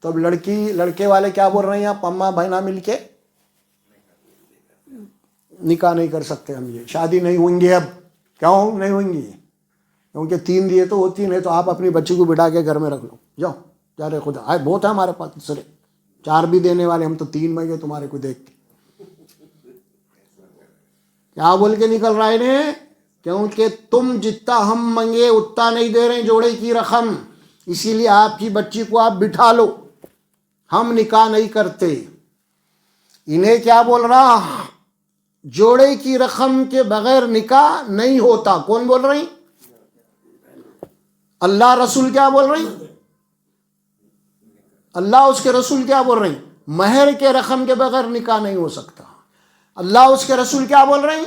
تو اب لڑکے والے کیا بول رہے ہیں، آپ اماں بہنا مل کے نکاح نہیں کر سکتے ہم، یہ شادی نہیں ہوئیں گے. اب کیوں نہیں ہوئیں گی؟ کیونکہ 3 دیے تو ہوتی نہیں، تو آپ اپنی بچی کو بٹھا کے گھر میں رکھ لو، جاؤ جا رہے خدا آئے، بہت ہے ہمارے پاس دوسرے 4 بھی دینے والے، ہم تو 3 مانگے تمہارے کو دیکھ کے. کیا بول کے نکل رہا ہے؟ کیونکہ تم جتنا ہم منگے اتنا نہیں دے رہے جوڑے کی رقم، اسی لیے آپ کی بچی کو آپ بٹھا لو، ہم نکاح نہیں کرتے. انہیں کیا بول رہا؟ جوڑے کی رقم کے بغیر نکاح نہیں ہوتا. کون بول رہی؟ اللہ رسول کیا بول رہی؟ اللہ اس کے رسول کیا بول رہے ہیں؟ مہر کے رقم کے بغیر نکاح نہیں ہو سکتا. اللہ اس کے رسول کیا بول رہے ہیں؟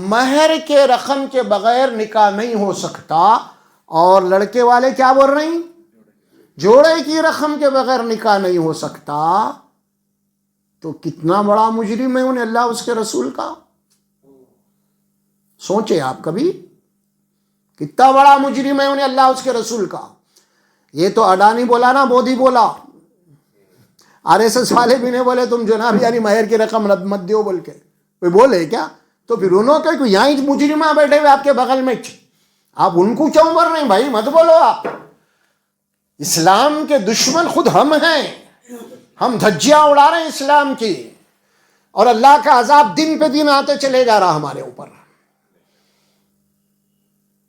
مہر کے رقم کے بغیر نکاح نہیں ہو سکتا. اور لڑکے والے کیا بول رہے ہیں؟ جوڑے کی رقم کے بغیر نکاح نہیں ہو سکتا. تو کتنا بڑا مجرم ہے انہیں اللہ اس کے رسول کا. سوچے آپ کبھی، کتنا بڑا مجرم ہے انہیں اللہ اس کے رسول کا. یہ تو اڈانی بولا نا، مودی بولا، RSS والے بھی نہیں بولے تم جناب یعنی مہر کی رقم مت دیو بول کے. کوئی بولے کیا؟ تو پھر انہوں کے کوئی یہاں مجرمہ بیٹھے ہوئے آپ کے بغل میں، آپ ان کو کیوں مر رہے ہیں بھائی؟ مت بولو آپ. اسلام کے دشمن خود ہم ہیں، ہم دھجیاں اڑا رہے ہیں اسلام کی، اور اللہ کا عذاب دن پہ دن آتے چلے جا رہا ہمارے اوپر.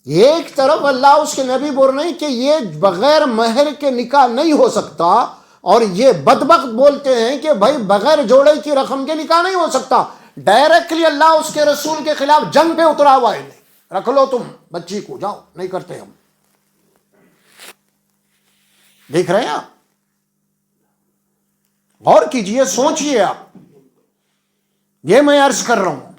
ایک طرف اللہ اس کے نبی بول رہے ہیں کہ یہ بغیر مہر کے نکاح نہیں ہو سکتا، اور یہ بدبخت بولتے ہیں کہ بھائی بغیر جوڑے کی رقم کے نکاح نہیں ہو سکتا. ڈائریکٹلی اللہ اس کے رسول کے خلاف جنگ پہ اترا ہوا ہے. رکھ لو تم بچی کو، جاؤ، نہیں کرتے ہم. دیکھ رہے ہیں آپ؟ غور کیجئے، سوچئے آپ. یہ میں عرض کر رہا ہوں.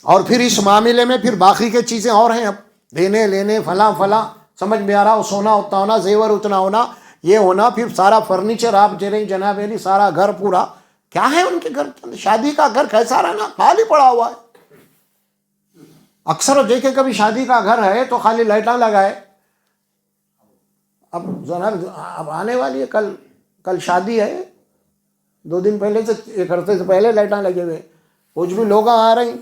اور پھر اس معاملے میں پھر باقی کے چیزیں اور ہیں، اب دینے لینے فلاں فلاں سمجھ میں آ رہا. سونا اتنا ہونا، زیور اتنا ہونا، یہ ہونا، پھر سارا فرنیچر آپ جناب علی سارا گھر پورا کیا ہے ان کے گھر کے اندر. شادی کا گھر کیسا رہنا، خالی پڑا ہوا ہے. اکثر دیکھے کبھی شادی کا گھر ہے تو خالی لائٹاں لگائے. اب جناب اب آنے والی ہے، کل شادی ہے، 2 دن پہلے سے، 1 ہفتے سے پہلے لائٹاں لگے ہوئے. کچھ بھی لوگ آ رہے ہیں،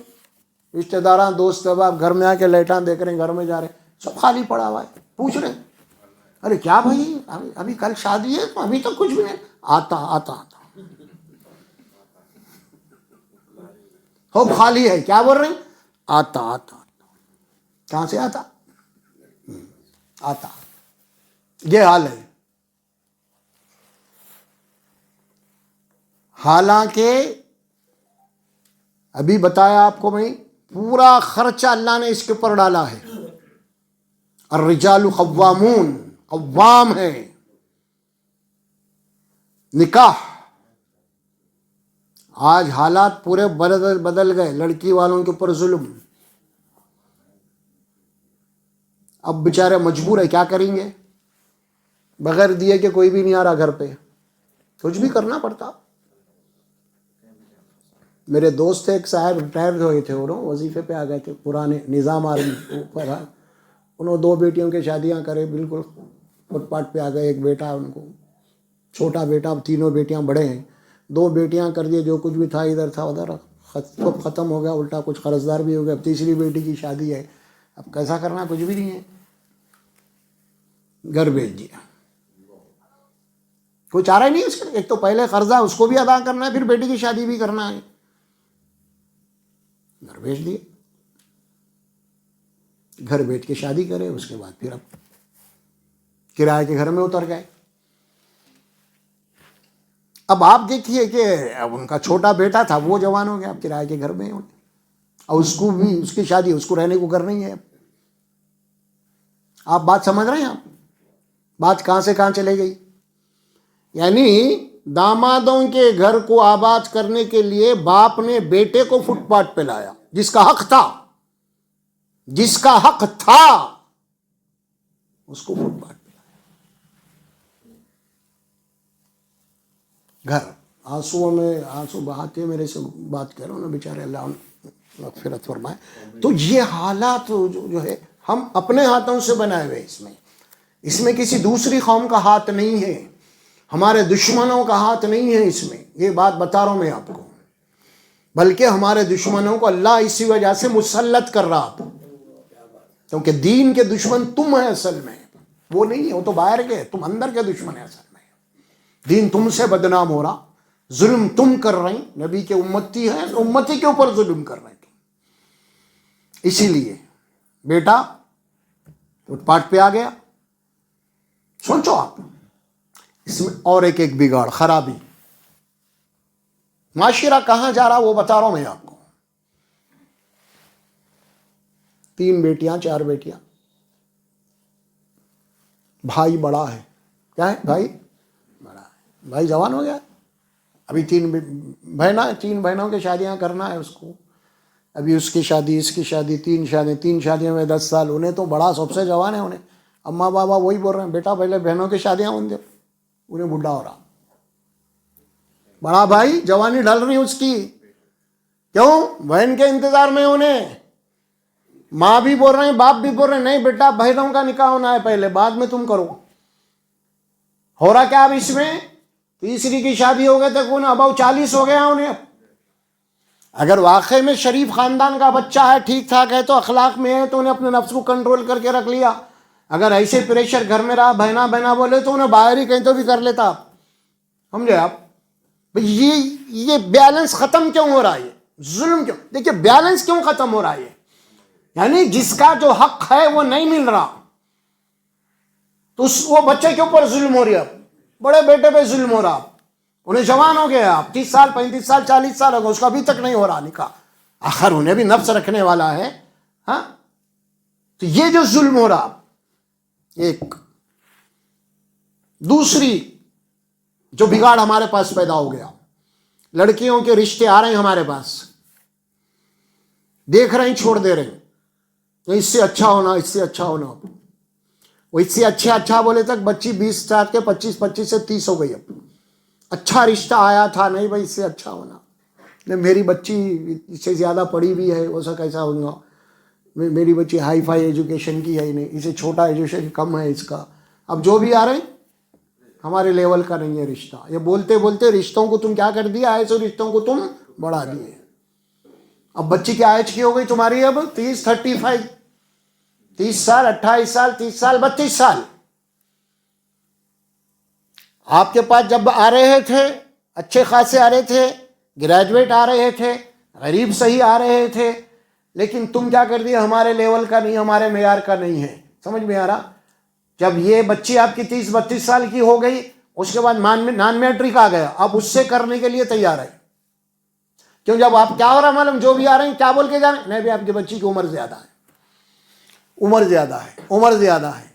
رشتے داران دوست احباب گھر میں آ کے لائٹاں دیکھ رہے ہیں، گھر میں جا رہے ہیں، سب خالی پڑا ہوا ہے. پوچھ رہے ہیں ارے کیا بھائی ابھی کل شادی ہے تو ابھی تک کچھ بھی نہیں. آتا ہو خالی ہے. کیا بول رہے ہیں؟ آتا. کہاں سے آتا؟ یہ حال ہے. حالانکہ ابھی بتایا آپ کو میں، پورا خرچہ اللہ نے اس کے اوپر ڈالا ہے. الرجال قوامون، قوام ہے نکاح. آج حالات پورے بدل گئے. لڑکی والوں کے اوپر ظلم. اب بیچارے مجبور ہے، کیا کریں گے؟ بغیر دیے کہ کوئی بھی نہیں آ رہا گھر پہ، کچھ بھی کرنا پڑتا. میرے دوست تھے، ایک صاحب ریٹائر ہوئے تھے، انہوں وظیفے پہ آ گئے تھے، پرانے نظام آرمی اوپر. انہوں 2 بیٹیوں کی شادیاں کرے، بالکل فٹ پاتھ پہ آ گئے. ایک بیٹا ان کو، چھوٹا بیٹا. اب 3 بیٹیاں بڑے ہیں. 2 بیٹیاں کر دیے، جو کچھ بھی تھا ادھر تھا ادھر سب ختم ہو گیا. الٹا کچھ قرض دار بھی ہو گیا. اب تیسری بیٹی کی شادی ہے، اب کیسا کرنا، کچھ بھی نہیں ہے. گھر بھیج دیا. کوئی چارہ نہیں ہے اس کا. ایک تو پہلے قرضہ اس کو بھی ادا کرنا ہے، پھر بیٹی کی شادی بھی کرنا ہے. گھر بھیج دیے. گھر بیٹھ کے شادی کرے، اس کے بعد پھر اب کرائے کے گھر میں اتر گئے. اب آپ دیکھیے کہ اب ان کا چھوٹا بیٹا تھا، وہ جوان ہو گیا، اب کرائے کے گھر میں ہیں. اور اس کو بھی، اس کی شادی، اس کو رہنے کو گھر نہیں ہے. آپ بات سمجھ رہے ہیں؟ آپ بات کہاں سے کہاں چلے گئی. یعنی دامادوں کے گھر کو آباد کرنے کے لیے باپ نے بیٹے کو فٹ پاتھ پہ لایا. جس کا حق تھا اس کو فٹ پاتھ پہ لایا. گھر آنسو بہاتے میرے سے بات کر رہے ہیں بیچارے، اللہ مغفرت فرمائے. تو یہ حالات جو ہے ہم اپنے ہاتھوں سے بنائے ہوئے. اس میں کسی دوسری قوم کا ہاتھ نہیں ہے، ہمارے دشمنوں کا ہاتھ نہیں ہے اس میں. یہ بات بتا رہا ہوں میں آپ کو. بلکہ ہمارے دشمنوں کو اللہ اسی وجہ سے مسلط کر رہا تھا، کیونکہ دین کے دشمن تم ہیں اصل میں، وہ نہیں ہے. وہ تو باہر کے، تم اندر کے دشمن ہیں اصل میں. دین تم سے بدنام ہو رہا، ظلم تم کر رہے ہیں. نبی کے امتی ہیں، امتی کے اوپر ظلم کر رہے ہیں. اسی لیے بیٹا فٹ پاتھ پہ آ گیا. سوچو آپ، اس میں اور ایک بگاڑ، خرابی. معاشرہ کہاں جا رہا وہ بتا رہا ہوں میں آپ کو. 3 بیٹیاں 4 بیٹیاں. بھائی بڑا ہے. کیا ہے؟ بھائی بڑا ہے. بھائی جوان ہو گیا. ابھی 3 بہنوں کی شادیاں کرنا ہے اس کو. ابھی اس کی شادی، اس کی شادی، 3 شادیوں میں 10 سال. انہیں تو بڑا سب سے جوان ہے. انہیں اماں بابا وہی بول رہے ہیں، بیٹا پہلے بہنوں کی شادیاں ہوں دے. انہیں بڈھا ہو رہا. بڑا بھائی جوانی ڈھل رہی اس کی. کیوں؟ بہن کے انتظار میں. انہیں ماں بھی بول رہے ہیں، باپ بھی بول رہے ہیں، نہیں بیٹا بہنوں کا نکاح ہونا ہے پہلے، بعد میں تم کرو. ہو رہا کیا اب اس میں؟ تیسری کی شادی ہو گئے تک انہیں اباؤ 40 ہو گیا انہیں. اگر واقعی میں شریف خاندان کا بچہ ہے، ٹھیک ٹھاک ہے، تو اخلاق میں ہے، تو انہیں اپنے نفس کو کنٹرول کر کے رکھ لیا. اگر ایسے پریشر گھر میں رہا، بہنا بہنا بولے، تو انہیں باہر ہی کہیں تو بھی کر لیتا. آپ سمجھے؟ آپ یہ بیلنس ختم کیوں ہو رہا ہے؟ ظلم کیوں؟ دیکھیے بیلنس کیوں ختم ہو رہا ہے؟ یعنی جس کا جو حق ہے وہ نہیں مل رہا، تو وہ بچے کے اوپر ظلم ہو رہی ہے. بڑے بیٹے پہ ظلم ہو رہا، انہیں جوان ہو گیا، آپ 30 سال 35 سال 40 سال ہو گئے، اس کا ابھی تک نہیں ہو رہا نکاح. آخر انہیں بھی نفس رکھنے والا ہے. ہاں، تو یہ جو ظلم ہو رہا ایک. دوسری جو بگاڑ ہمارے پاس پیدا ہو گیا، لڑکیوں کے رشتے آ رہے ہیں ہمارے پاس، دیکھ رہے ہیں، چھوڑ دے رہے ہیں. اس سے اچھا ہونا، اس سے اچھا ہونا. وہ اس سے اچھا بولے تک بچی 20 سال کے 25 سے 30 ہو گئی. اب اچھا رشتہ آیا تھا، نہیں بھائی اس سے اچھا ہونا، میری بچی اس سے زیادہ پڑھی بھی ہے، ویسا کیسا ہوگا، میری بچی ہائی فائی ایجوکیشن کی ہے ہی نہیں، اسے چھوٹا ایجوکیشن کم ہے اس کا. اب جو بھی آ رہے ہیں ہمارے لیول کا نہیں ہے رشتہ. یہ بولتے بولتے رشتوں کو تم کیا کر دیا، ایسے رشتوں کو تم بڑھا دیے. اب بچی کی ایج کی ہو گئی تمہاری، اب 35 30 سال 28 سال 30 سال 32 سال. آپ کے پاس جب آ رہے تھے اچھے خاصے آ رہے تھے، گریجویٹ آ رہے تھے، غریب صحیح آ رہے تھے، لیکن تم کیا کر دیا، ہمارے لیول کا نہیں، ہمارے معیار کا نہیں ہے. سمجھ میں آ رہا؟ جب یہ بچی آپ کی 30-32 سال کی ہو گئی، اس کے بعد نان میٹرک آ گیا، اب اس سے کرنے کے لیے تیار ہے. کیوں؟ جب آپ کیا ہو رہا معلوم، جو بھی آ رہے ہیں کیا بول کے جا رہے ہیں، نہیں بھی آپ کی بچی کی عمر زیادہ ہے، عمر زیادہ ہے،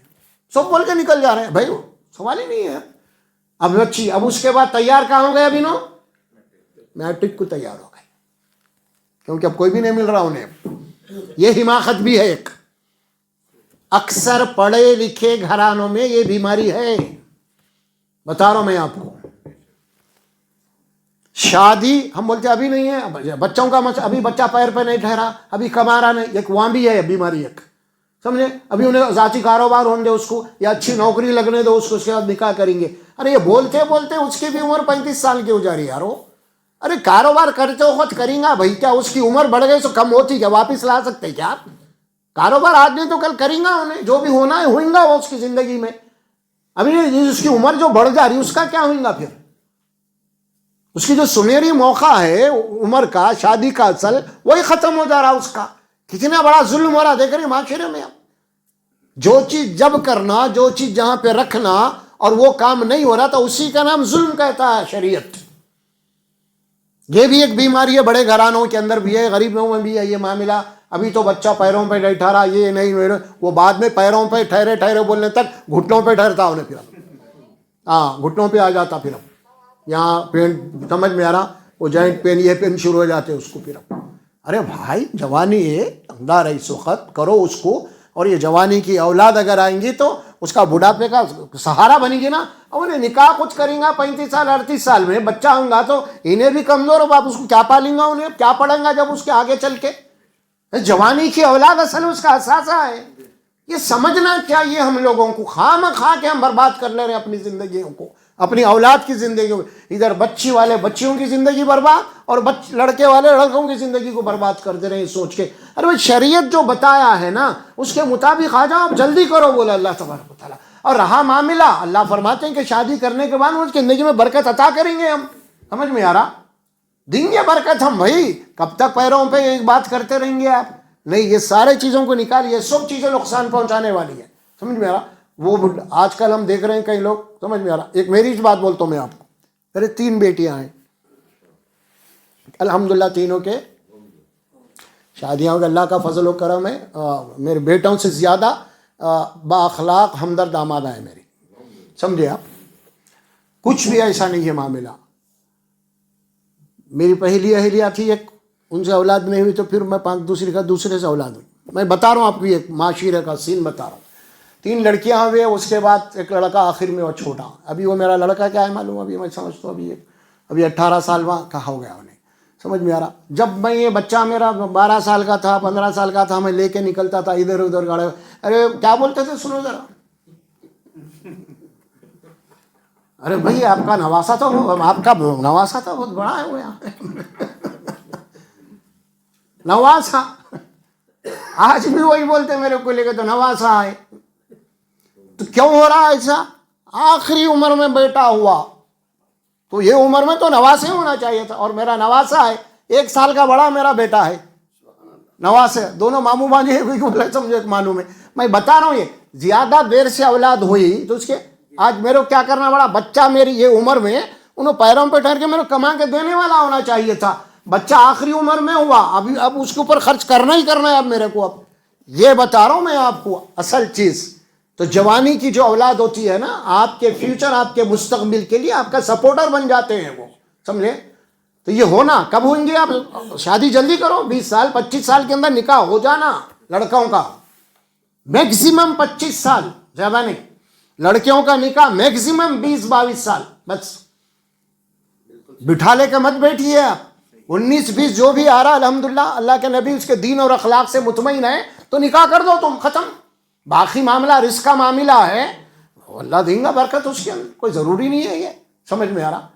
سب بول کے نکل جا رہے ہیں. بھائی سوال ہی نہیں ہے. اب بچی، اب اس کے بعد تیار کہاں ہو گئے؟ ابھی میٹرک کو تیار ہو گئے، کیونکہ اب کوئی بھی نہیں مل رہا انہیں. یہ حماقت بھی ہے ایک. اکثر پڑھے لکھے گھرانوں میں یہ بیماری ہے، بتا رہا ہوں میں آپ کو. شادی ہم بولتے ابھی نہیں ہے، بچوں کا ابھی بچہ پیر پہ نہیں ٹھہرا، ابھی کما رہا نہیں، ایک وہاں بھی ہے بیماری ایک. سمجھے؟ ابھی انہیں ذاتی کاروبار ہونے دے اس کو، یا اچھی نوکری لگنے دو اس کو، اس کے بعد نکاح کریں گے. ارے یہ بولتے بولتے اس کی بھی عمر 35 سال کی ہو جا رہی ہے یارو. ارے کاروبار کرتے وقت کریں گا بھائی، کیا اس کی عمر بڑھ گئی تو کم ہوتی کیا؟ واپس لا سکتے کیا آپ؟ کاروبار آج نہیں تو کل کریں گا، انہیں جو بھی ہونا ہے ہوئیں گا وہ اس کی زندگی میں. ابھی اس کی عمر جو بڑھ جا رہی اس کا کیا ہوئیں گا؟ پھر اس کی جو سنہری موقع ہے عمر کا، شادی کا اصل، وہی ختم ہو جا رہا اس کا. کتنا بڑا ظلم ہو رہا دیکھ رہے ہیں معاشرے میں. اب جو چیز جب کرنا، جو چیز جہاں پہ رکھنا، اور وہ کام نہیں ہو رہا تو اسی کا نام ظلم کہتا ہے شریعت. یہ بھی ایک بیماری ہے، بڑے گھرانوں کے اندر بھی ہے، غریبوں میں بھی ہے یہ معاملہ. ابھی تو بچہ پیروں پہ نہیں ٹھہرا، یہ نہیں، وہ بعد میں پیروں پہ ٹھہرے بولنے تک گھٹنوں پہ ٹھہرتا انہیں. پھر ہاں گھٹنوں پہ آ جاتا. پھر یہاں پین، سمجھ میں آ رہا، وہ جوائنٹ پین، یہ پین شروع ہو جاتے اس کو. پھر ارے بھائی جوانی ہے، اندار ہے، اس وقت کرو اس کو. اور یہ جوانی کی اولاد اگر آئیں گی تو اس کا بڑھاپے کا سہارا بنے گی نا. اب انہیں نکاح کچھ کریں گا 35 سال 38 سال میں، بچہ ہوں گا تو انہیں بھی کمزور ہو، آپ اس کو کیا پالیں گا، انہیں کیا پڑھیں گا جب اس کے آگے چل کے. جوانی کی اولاد اصل اس کا اثاثہ ہے. یہ سمجھنا چاہیے ہم لوگوں کو. خواہ کے ہم برباد کر لے رہے ہیں اپنی زندگیوں کو، اپنی اولاد کی زندگی. ادھر بچی والے بچیوں کی زندگی برباد، اور لڑکے والے لڑکوں کی زندگی کو برباد کر دے رہے ہیں سوچ کے. ارے بھائی شریعت جو بتایا ہے نا اس کے مطابق آ جاؤ، آپ جلدی کرو، بولا اللہ تبارک و تعالیٰ. اور رہا معاملہ، اللہ فرماتے ہیں کہ شادی کرنے کے بعد اس کی زندگی میں برکت عطا کریں گے ہم. سمجھ میں آ رہا؟ دیں گے برکت ہم. بھائی کب تک پیروں پہ ایک بات کرتے رہیں گے آپ؟ نہیں، یہ سارے چیزوں کو نکالیے، سب چیزیں نقصان پہنچانے والی ہے. سمجھ میں آ رہا؟ وہ آج کل ہم دیکھ رہے ہیں کئی لوگ، سمجھ میں آ رہا. ایک میری بات بولتا ہوں میں آپ کو، میرے 3 بیٹیاں ہیں الحمدللہ، تینوں کے شادیاں ہو گئی، اللہ کا فضل و کرم ہے. میرے بیٹوں سے زیادہ با اخلاق ہمدرد آمادہ ہے میری. سمجھے آپ؟ کچھ بھی ایسا نہیں ہے معاملہ. میری پہلی اہلیہ تھی ایک، ان سے اولاد نہیں ہوئی تو پھر میں دوسرے سے اولاد ہوئی. میں بتا رہا ہوں آپ کو ایک معاشرے کا سین بتا رہا ہوں. 3 لڑکیاں ہوئے، اس کے بعد ایک لڑکا آخر میں، وہ چھوٹا. ابھی وہ میرا لڑکا کیا ہے معلوم، ابھی میں سمجھتا ہوں ابھی 18 سال کا ہو گیا انہیں. سمجھ میں آ رہا؟ جب میں یہ بچہ میرا 12 سال کا تھا، 15 سال کا تھا، میں لے کے نکلتا تھا ادھر ادھر گاڑی. ارے کیا بولتے تھے سنو ذرا. ارے بھائی آپ کا نواسا تھا بہت بڑا ہے وہ یہاں. نواسا. آج بھی وہی بولتے میرے کو لے کے تو نواسا ہے. تو کیوں ہو رہا ہے ایسا؟ آخری عمر میں بیٹا ہوا تو یہ عمر میں تو نواسے ہونا چاہیے تھا، اور میرا نواسا ہے، 1 سال کا بڑا میرا بیٹا ہے. نواسے دونوں ماموں بھانجے سمجھو معلوم ہے. میں بتا رہا ہوں، یہ زیادہ دیر سے اولاد ہوئی تو اس کے آج میرے کو کیا کرنا پڑا. بچہ میری یہ عمر میں انہوں پیروں پہ ٹھہر کے میرے کو کما کے دینے والا ہونا چاہیے تھا. بچہ آخری عمر میں ہوا، اب اس کے اوپر خرچ کرنا ہی کرنا ہے اب میرے کو. اب یہ بتا رہا ہوں میں آپ کو اصل چیز. تو جوانی کی جو اولاد ہوتی ہے نا، آپ کے فیوچر، آپ کے مستقبل کے لیے آپ کا سپورٹر بن جاتے ہیں وہ، سمجھے. تو یہ ہونا کب ہوئیں گے؟ آپ شادی جلدی کرو، 20 سال 25 سال کے اندر نکاح ہو جانا لڑکوں کا. میکسیمم 25 سال زیادہ نہیں. لڑکیوں کا نکاح میکسیمم 20-22 سال بس. بٹھا لے کے مت بیٹھیے آپ. 19-20 جو بھی آ رہا الحمدللہ، اللہ کے نبی اس کے دین اور اخلاق سے مطمئن ہے تو نکاح کر دو تم، ختم. باقی معاملہ رزق کا معاملہ ہے، اللہ دیں گا برکت اس کے اندر، کوئی ضروری نہیں ہے. یہ سمجھ میں آ رہا؟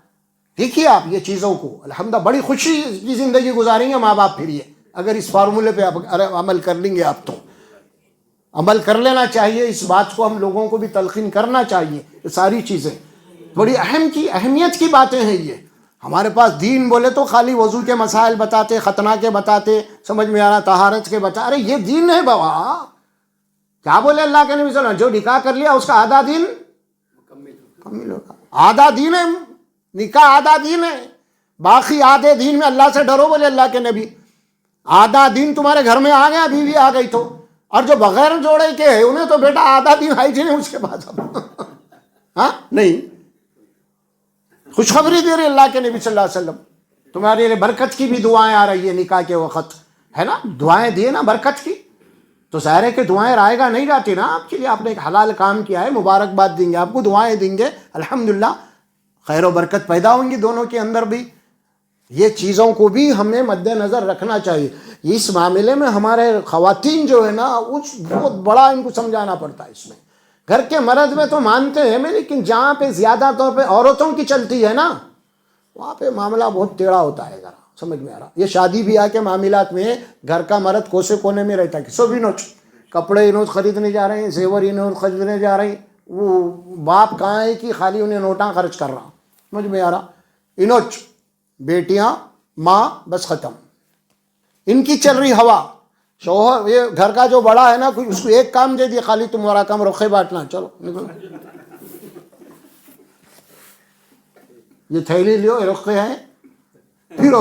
دیکھیے آپ یہ چیزوں کو الحمدللہ بڑی خوشی کی زندگی گزاریں گے ماں باپ. پھر یہ اگر اس فارمولے پہ عمل کر لیں گے آپ تو عمل کر لینا چاہیے. اس بات کو ہم لوگوں کو بھی تلقین کرنا چاہیے. یہ ساری چیزیں بڑی اہمیت کی باتیں ہیں. یہ ہمارے پاس دین بولے تو خالی وضو کے مسائل بتاتے، ختنہ کے بتاتے، سمجھ میں آ رہا، طہارت کے بتا. ارے یہ دین ہے بابا. کیا بولے اللہ کے نبی صلی اللہ علیہ وسلم؟ جو نکاح کر لیا اس کا آدھا دین مکمل ہوگا. آدھا دین ہے نکاح، آدھا دین ہے. باقی آدھے دین میں اللہ سے ڈرو بولے اللہ کے نبی. آدھا دین تمہارے گھر میں آ گیا، بیوی آ گئی تو. اور جو بغیر جوڑے کے ہے انہیں تو بیٹا آدھا دین آئی جی نہیں اس کے بعد. ہاں نہیں، خوشخبری دے رہے اللہ کے نبی صلی اللہ علیہ وسلم. تمہارے لیے برکت کی بھی دعائیں آ رہی ہے نکاح کے وقت، ہے نا. دعائیں دیے نا برکت کی. تو ظاہر ہے کہ دعائیں رائے گا نہیں جاتی نا آپ کے لیے. آپ نے ایک حلال کام کیا ہے، مبارکباد دیں گے آپ کو، دعائیں دیں گے الحمدللہ. خیر و برکت پیدا ہوں گی دونوں کے اندر بھی. یہ چیزوں کو بھی ہمیں مد نظر رکھنا چاہیے. اس معاملے میں ہمارے خواتین جو ہے نا بہت بڑا ان کو سمجھانا پڑتا ہے. اس میں گھر کے مرد میں تو مانتے ہیں میں، لیکن جہاں پہ زیادہ طور پہ عورتوں کی چلتی ہے نا وہاں پہ معاملہ بہت ٹیڑھا ہوتا ہے. ذرا سمجھ میں آ رہا. یہ شادی بیاہ کے معاملات میں گھر کا مرد کوسے کونے میں رہتا ہے. سو بھی نوچ کپڑے انہوں خریدنے جا رہے ہیں، زیور انہوں خریدنے جا رہے ہیں. وہ باپ کہاں ہے کہ خالی انہیں نوٹاں خرچ کر رہا. سمجھ میں آ رہا. انوچ بیٹیاں ماں بس ختم. ان کی چل رہی ہوا. شوہر یہ گھر کا جو بڑا ہے نا، کوئی اس کو ایک کام دے دیا، خالی تمہارا کام رخے بانٹنا، چلو نکلو. یہ تھیلی لیو، یہ رخے ہیں، پھر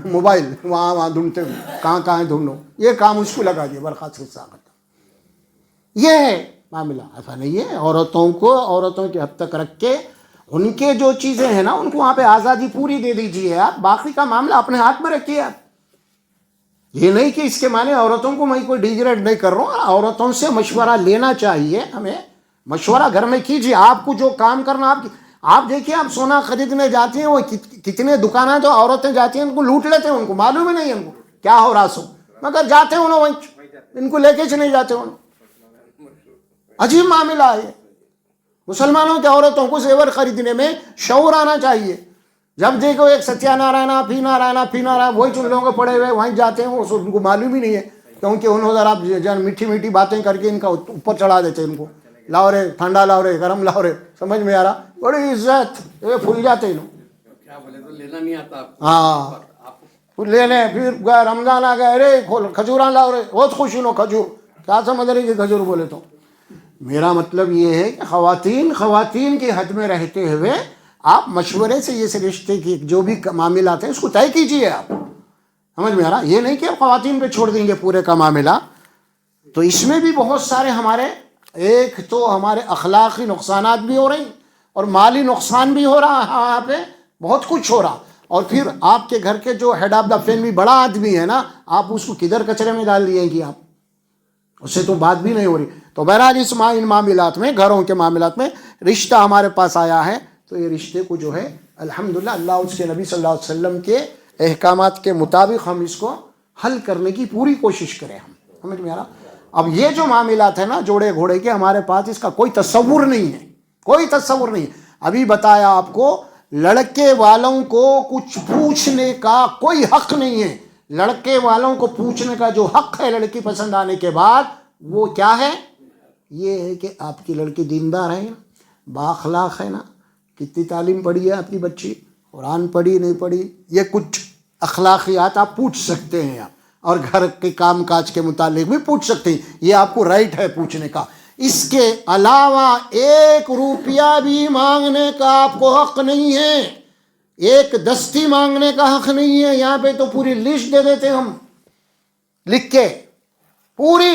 موبائل وہاں ڈھونڈتے کہاں ڈھونڈو. یہ کام اس کو لگا دیا، برخاست کے ساتھ. یہ ہے معاملہ. ایسا نہیں ہے. عورتوں کی حد تک رکھ کے ان کے جو چیزیں ہیں نا ان کو وہاں پہ آزادی پوری دے دیجیے آپ. باقی کا معاملہ اپنے ہاتھ میں رکھیے آپ. یہ نہیں کہ اس کے معنی عورتوں کو میں کوئی ڈیگریڈ نہیں کر رہا ہوں. عورتوں سے مشورہ لینا چاہیے ہمیں. مشورہ گھر میں کیجیے. آپ کو جو کام کرنا آپ دیکھیے. آپ سونا خریدنے جاتی ہیں، وہ کتنے دکانیں جو عورتیں جاتی ہیں ان کو لوٹ لیتے ہیں. ان کو معلوم ہی نہیں ان کو کیا ہو رہا سو، مگر جاتے ہیں انہوں وہیں، ان کو لے کے چلے جاتے ہیں. عجیب معاملہ ہے. مسلمانوں کی عورتوں کو زیور خریدنے میں شعور آنا چاہیے. جب دیکھو ایک ستیہ نارائنا فی نارائنا وہی چن لوگوں کو پڑے ہوئے وہیں جاتے ہیں. ان کو معلوم ہی نہیں ہے، کیونکہ انہوں ذرا میٹھی باتیں کر کے ان کا اوپر چڑھا دیتے ہیں. ان کو لاؤ رے ٹھنڈا، لاؤ رے گرم، لاؤ رے. سمجھ میں آ رہا. بڑی عزت، یہ پھول جاتے ہیں. ہاں لے لیں. پھر رمضان آ گیا، ارے کھجوراں لاؤ رے، بہت خوش ہوں کھجور. کیا سمجھ رہے کہ کھجور بولے تو. میرا مطلب یہ ہے کہ خواتین کے حد میں رہتے ہوئے آپ مشورے سے یہ رشتے کی جو بھی معاملات ہیں اس کو طے کیجیے آپ. سمجھ میں آ رہا. یہ نہیں کہ آپ خواتین پہ چھوڑ دیں گے پورے کا معاملہ. تو اس میں بھی بہت سارے ہمارے، ایک تو ہمارے اخلاقی نقصانات بھی ہو رہے ہیں اور مالی نقصان بھی ہو رہا ہے. یہاں پہ بہت کچھ ہو رہا. اور پھر آپ کے گھر کے جو ہیڈ آف دا فیملی بڑا آدمی ہے نا، آپ اس کو کدھر کچرے میں ڈال دیے کہ آپ اس سے تو بات بھی نہیں ہو رہی. تو بہرحال ان معاملات میں، گھروں کے معاملات میں رشتہ ہمارے پاس آیا ہے تو یہ رشتے کو جو ہے الحمدللہ اللہ اس کے نبی صلی اللہ علیہ وسلم کے احکامات کے مطابق ہم اس کو حل کرنے کی پوری کوشش کریں. ہم سمجھ میں آ رہا. اب یہ جو معاملات ہیں نا جوڑے گھوڑے کے، ہمارے پاس اس کا کوئی تصور نہیں ہے، کوئی تصور نہیں. ابھی بتایا آپ کو، لڑکے والوں کو کچھ پوچھنے کا کوئی حق نہیں ہے. لڑکے والوں کو پوچھنے کا جو حق ہے لڑکی پسند آنے کے بعد وہ کیا ہے؟ یہ ہے کہ آپ کی لڑکی دیندار ہے نا، با اخلاق ہے نا، کتنی تعلیم پڑھی ہے آپ کی بچی، قرآن پڑھی نہیں پڑھی، یہ کچھ اخلاقیات آپ پوچھ سکتے ہیں آپ، اور گھر کے کام کاج کے متعلق بھی پوچھ سکتے ہیں، یہ آپ کو رائٹ ہے پوچھنے کا۔ اس کے علاوہ 1 روپیہ بھی مانگنے کا آپ کو حق نہیں ہے، 1 دستی مانگنے کا حق نہیں ہے۔ یہاں پہ تو پوری لسٹ دے دیتے ہم لکھ کے، پوری۔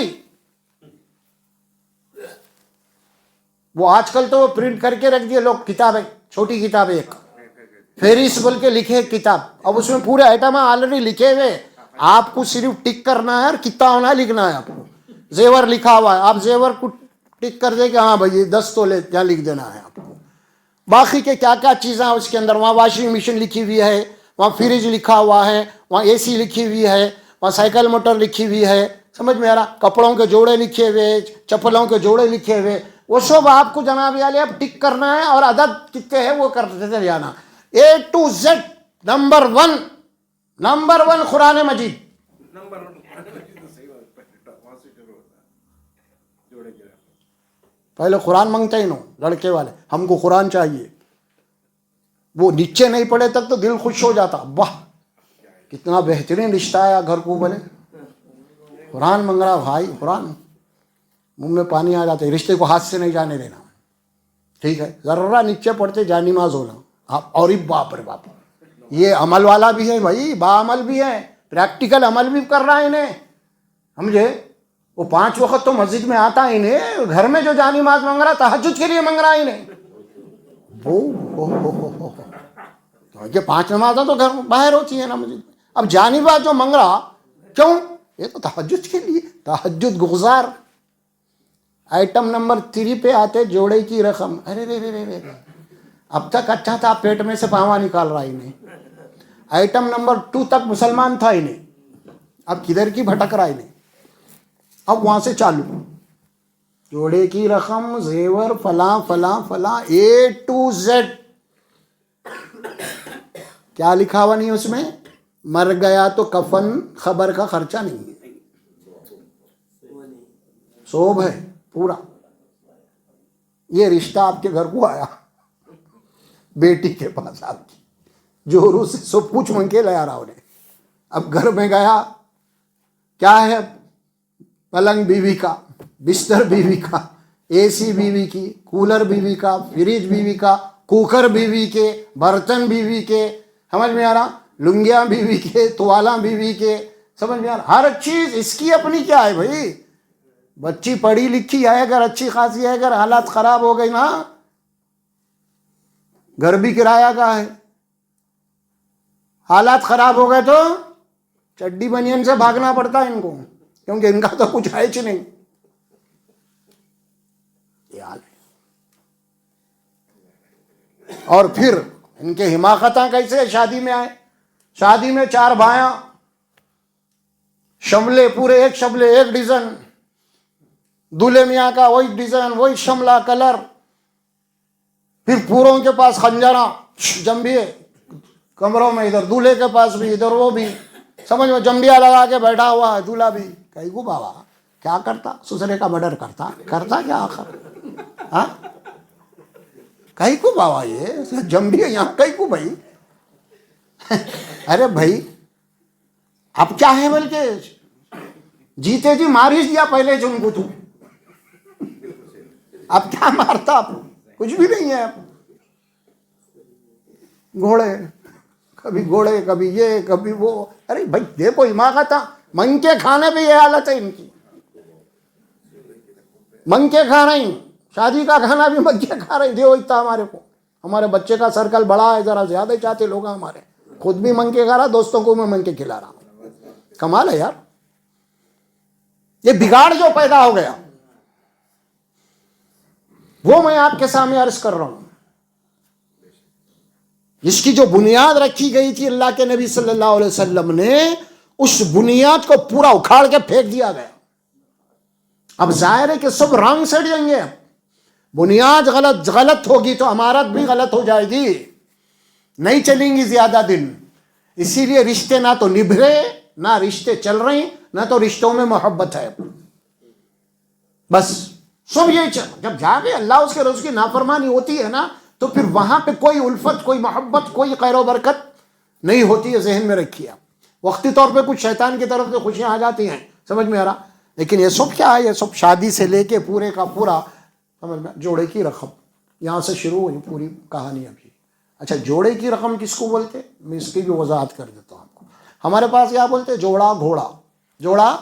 وہ آج کل تو پرنٹ کر کے رکھ دیے لوگ، کتابیں، چھوٹی کتابیں، ایک فہرست بول کے لکھے ایک کتاب، اب اس میں پورے آئٹم آلریڈی لکھے ہوئے، آپ کو صرف ٹک کرنا ہے اور کتنا ہونا ہے لکھنا ہے۔ آپ کو زیور لکھا ہوا ہے، آپ زیور کو ٹک کر دے کہ ہاں بھائی 10 تولے کیا لکھ دینا ہے آپ کو۔ باقی کے کیا کیا چیزیں اس کے اندر، وہاں واشنگ مشین لکھی ہوئی ہے، وہاں فریج لکھا ہوا ہے، وہاں اے سی لکھی ہوئی ہے، وہاں سائیکل موٹر لکھی ہوئی ہے، سمجھ میں آ رہا، کپڑوں کے جوڑے لکھے ہوئے، چپلوں کے جوڑے لکھے ہوئے، وہ سب آپ کو جناب عالی اب ٹک کرنا ہے، اور عدد کتنے ہیں وہ کرتے چلے جانا۔ A to Z، نمبر 1 قرآن مجید۔ پہلے قرآن مانگتے ہی نو لڑکے والے، ہم کو قرآن چاہیے، وہ نیچے نہیں پڑے تک تو دل خوش ہو جاتا، واہ کتنا بہترین رشتہ آیا گھر کو، بولے قرآن مانگ رہا بھائی، قرآن، منہ میں پانی آ جاتے، رشتے کو ہاتھ سے نہیں جانے دینا، ٹھیک ہے، ذرہ نیچے پڑتے جان نماز ہونا۔ اور باپ رے باپ، یہ عمل والا بھی ہے بھائی، با عمل بھی ہے، پریکٹیکل عمل بھی کر رہا ہے انہیں، سمجھے؟ وہ 5 وقت تو مسجد میں آتا ہی نہیں، گھر میں جو جان نماز مانگ رہا تہجد کے لیے مانگ رہا ہے انہیں، کہ 5 نمازیں تو گھر باہر ہوتی ہیں نا مسجد میں، اب جان نماز جو مانگ رہا کیوں؟ یہ تو تہجد کے لیے، تہجد گزار۔ آئٹم نمبر 3 پہ آتے جوڑے کی رقم، ارے رے رے رے، اب تک اچھا تھا، پیٹ میں سے پاوا نکال رہا ہی نہیں۔ آئٹم نمبر 2 تک مسلمان تھا ہی نہیں، اب کدھر کی بھٹک رہا ہی نہیں، اب وہاں سے چالو، جوڑے کی رقم، زیور، فلاں فلاں فلاں، A to Z۔ کیا لکھا ہوا نہیں اس میں؟ مر گیا تو کفن خبر کا خرچہ نہیں ہے، سوب ہے پورا۔ یہ رشتہ آپ کے گھر کو آیا، بیٹی کے پاس آپ کی، جورو سے سب کچھ مانگ کے لیا رہا انہیں، اب گھر میں گیا، کیا ہے؟ پلنگ بیوی کا، بستر بیوی کا، اے سی بیوی کی، کولر بیوی کا، فریج بیوی کا، کوکر بیوی کے، برتن بیوی کے، سمجھ میں آ رہا، لنگیاں بیوی کے، توالاں بیوی کے، سمجھ میں آ رہا، ہر چیز اس کی اپنی کیا ہے بھائی؟ بچی پڑھی لکھی ہے اگر، اچھی خاصی ہے اگر، حالات خراب ہو گئی نا، گھر بھی کرایہ کا ہے، حالات خراب ہو گئے تو چڈی بنین سے بھاگنا پڑتا ہے ان کو، کیونکہ ان کا تو کچھ ہے ہی نہیں۔ یہ حال ہے۔ اور پھر ان کے حماقتاں کیسے شادی میں آئے؟ شادی میں 4 بھائیاں، شملے پورے، ایک شملے ایک ڈیزائن، دولہے میاں کا وہی ڈیزائن، وہی شملہ کلر، پھر پوروں کے پاس خنجراں جمبیے کمروں میں، ادھر دولہے کے پاس بھی، ادھر وہ بھی، سمجھ میں جمبیا لگا کے بیٹھا ہوا ہے دولہا بھی، کئی کو بابا کیا کرتا؟ سسرے کا مرڈر کرتا کیا آخر؟ ہاں کئی کو بابا، یہ جمبیا یہاں کئی کو بھائی، ارے بھائی اب کیا ہے؟ بلکہ جیتے جی مار ہی دیا پہلے جو ان کو، تو اب کیا مارتا؟ آپ کچھ بھی نہیں ہے، گھوڑے، کبھی گھوڑے، کبھی یہ کبھی وہ، ارے بھائی دیکھو حماقت، منگ کے کھانے پہ یہ حالت ہے ان کی، منگ کے کھا رہی، شادی کا کھانا بھی منگ کے کھا رہی، دیو اتنا ہمارے کو، ہمارے بچے کا سرکل بڑا ہے، ذرا زیادہ چاہتے لوگ ہمارے، خود بھی منگ کے کھا رہا، دوستوں کو میں منگ کے کھلا رہا، کمال ہے یار۔ یہ بگاڑ جو پیدا ہو گیا وہ میں آپ کے سامنے عرض کر رہا ہوں، جس کی جو بنیاد رکھی گئی تھی اللہ کے نبی صلی اللہ علیہ وسلم نے، اس بنیاد کو پورا اکھاڑ کے پھینک دیا گیا۔ اب ظاہر ہے کہ سب رانگ سیٹ جائیں گے، بنیاد غلط ہوگی تو عمارت بھی غلط ہو جائے گی، نہیں چلیں گی زیادہ دن، اسی لیے رشتے نہ تو نبھے نہ رشتے چل رہے ہیں نہ تو رشتوں میں محبت ہے. بس سب یہ جب جا کے اللہ اس کے رسول کی نافرمانی ہوتی ہے نا تو پھر وہاں پہ کوئی الفت، کوئی محبت، کوئی خیر و برکت نہیں ہوتی ہے. ذہن میں رکھیے آپ. وقتی طور پہ کچھ شیطان کی طرف سے خوشیاں آ جاتی ہیں، سمجھ میں آ رہا، لیکن یہ سب کیا ہے؟ یہ سب شادی سے لے کے پورے کا پورا سمجھ میں، جوڑے کی رقم یہاں سے شروع ہوئی پوری کہانی. ابھی اچھا جوڑے کی رقم کس کو بولتے؟ میں اس کی بھی وضاحت کر دیتا ہوں آپ کو. ہمارے پاس کیا بولتے؟ جوڑا گھوڑا. جوڑا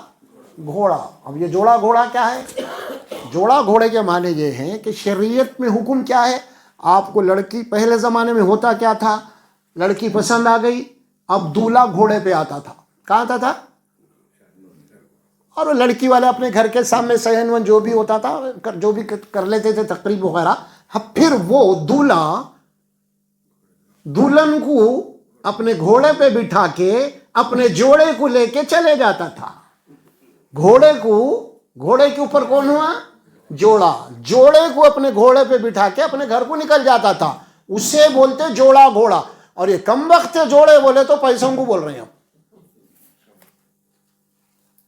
گھوڑا. اب یہ جوڑا گھوڑا کیا ہے؟ جوڑا گھوڑے کے معنی یہ ہیں کہ شریعت میں حکم کیا ہے. آپ کو لڑکی، پہلے زمانے میں ہوتا کیا تھا، لڑکی پسند آ گئی، اب دولہا گھوڑے پہ آتا تھا. کہاں آتا تھا؟ اور وہ لڑکی والے اپنے گھر کے سامنے سہن ون جو بھی ہوتا تھا جو بھی کر لیتے تھے تقریب وغیرہ. اب پھر وہ دولہا دلہن کو اپنے گھوڑے پہ بٹھا کے اپنے جوڑے کو لے کے چلے جاتا تھا. گھوڑے کے اوپر کون ہوا؟ جوڑا. جوڑے کو اپنے گھوڑے پہ بٹھا کے اپنے گھر کو نکل جاتا تھا. اسے بولتے جوڑا گھوڑا. اور یہ کم وقت جوڑے بولے تو پیسوں کو بول رہے ہیں.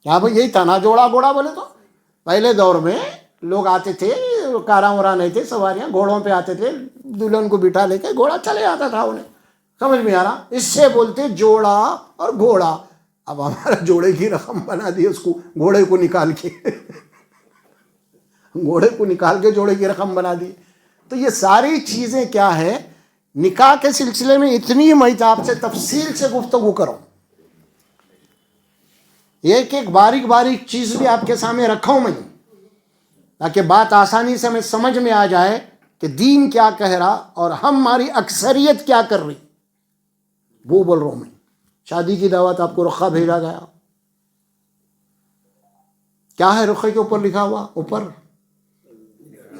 کیا بھائی یہی تھا نا جوڑا گھوڑا بولے تو؟ پہلے دور میں لوگ آتے تھے، کاراں وراں نہیں تھے، سواریاں گھوڑوں پہ آتے تھے، دلہن کو بٹھا لے کے گھوڑا چلے آتا تھا انہیں. سمجھ میں آ رہا؟ اس سے بولتے جوڑا اور گھوڑا. اب ہمارا جوڑے کی رقم بنا دی اس کو، گھوڑے کو نکال کے جوڑے کی رقم بنا دی. تو یہ ساری چیزیں کیا ہے؟ نکاح کے سلسلے میں اتنی میں آپ سے تفصیل سے گفتگو کروں، ایک ایک باریک باریک چیز بھی آپ کے سامنے رکھا ہوں میں، تاکہ بات آسانی سے ہمیں سمجھ میں آ جائے کہ دین کیا کہہ رہا اور ہماری اکثریت کیا کر رہی. وہ بول رہا ہوں میں. شادی کی دعوت آپ کو رخا بھیجا گیا. کیا ہے رخے کے اوپر لکھا ہوا؟ اوپر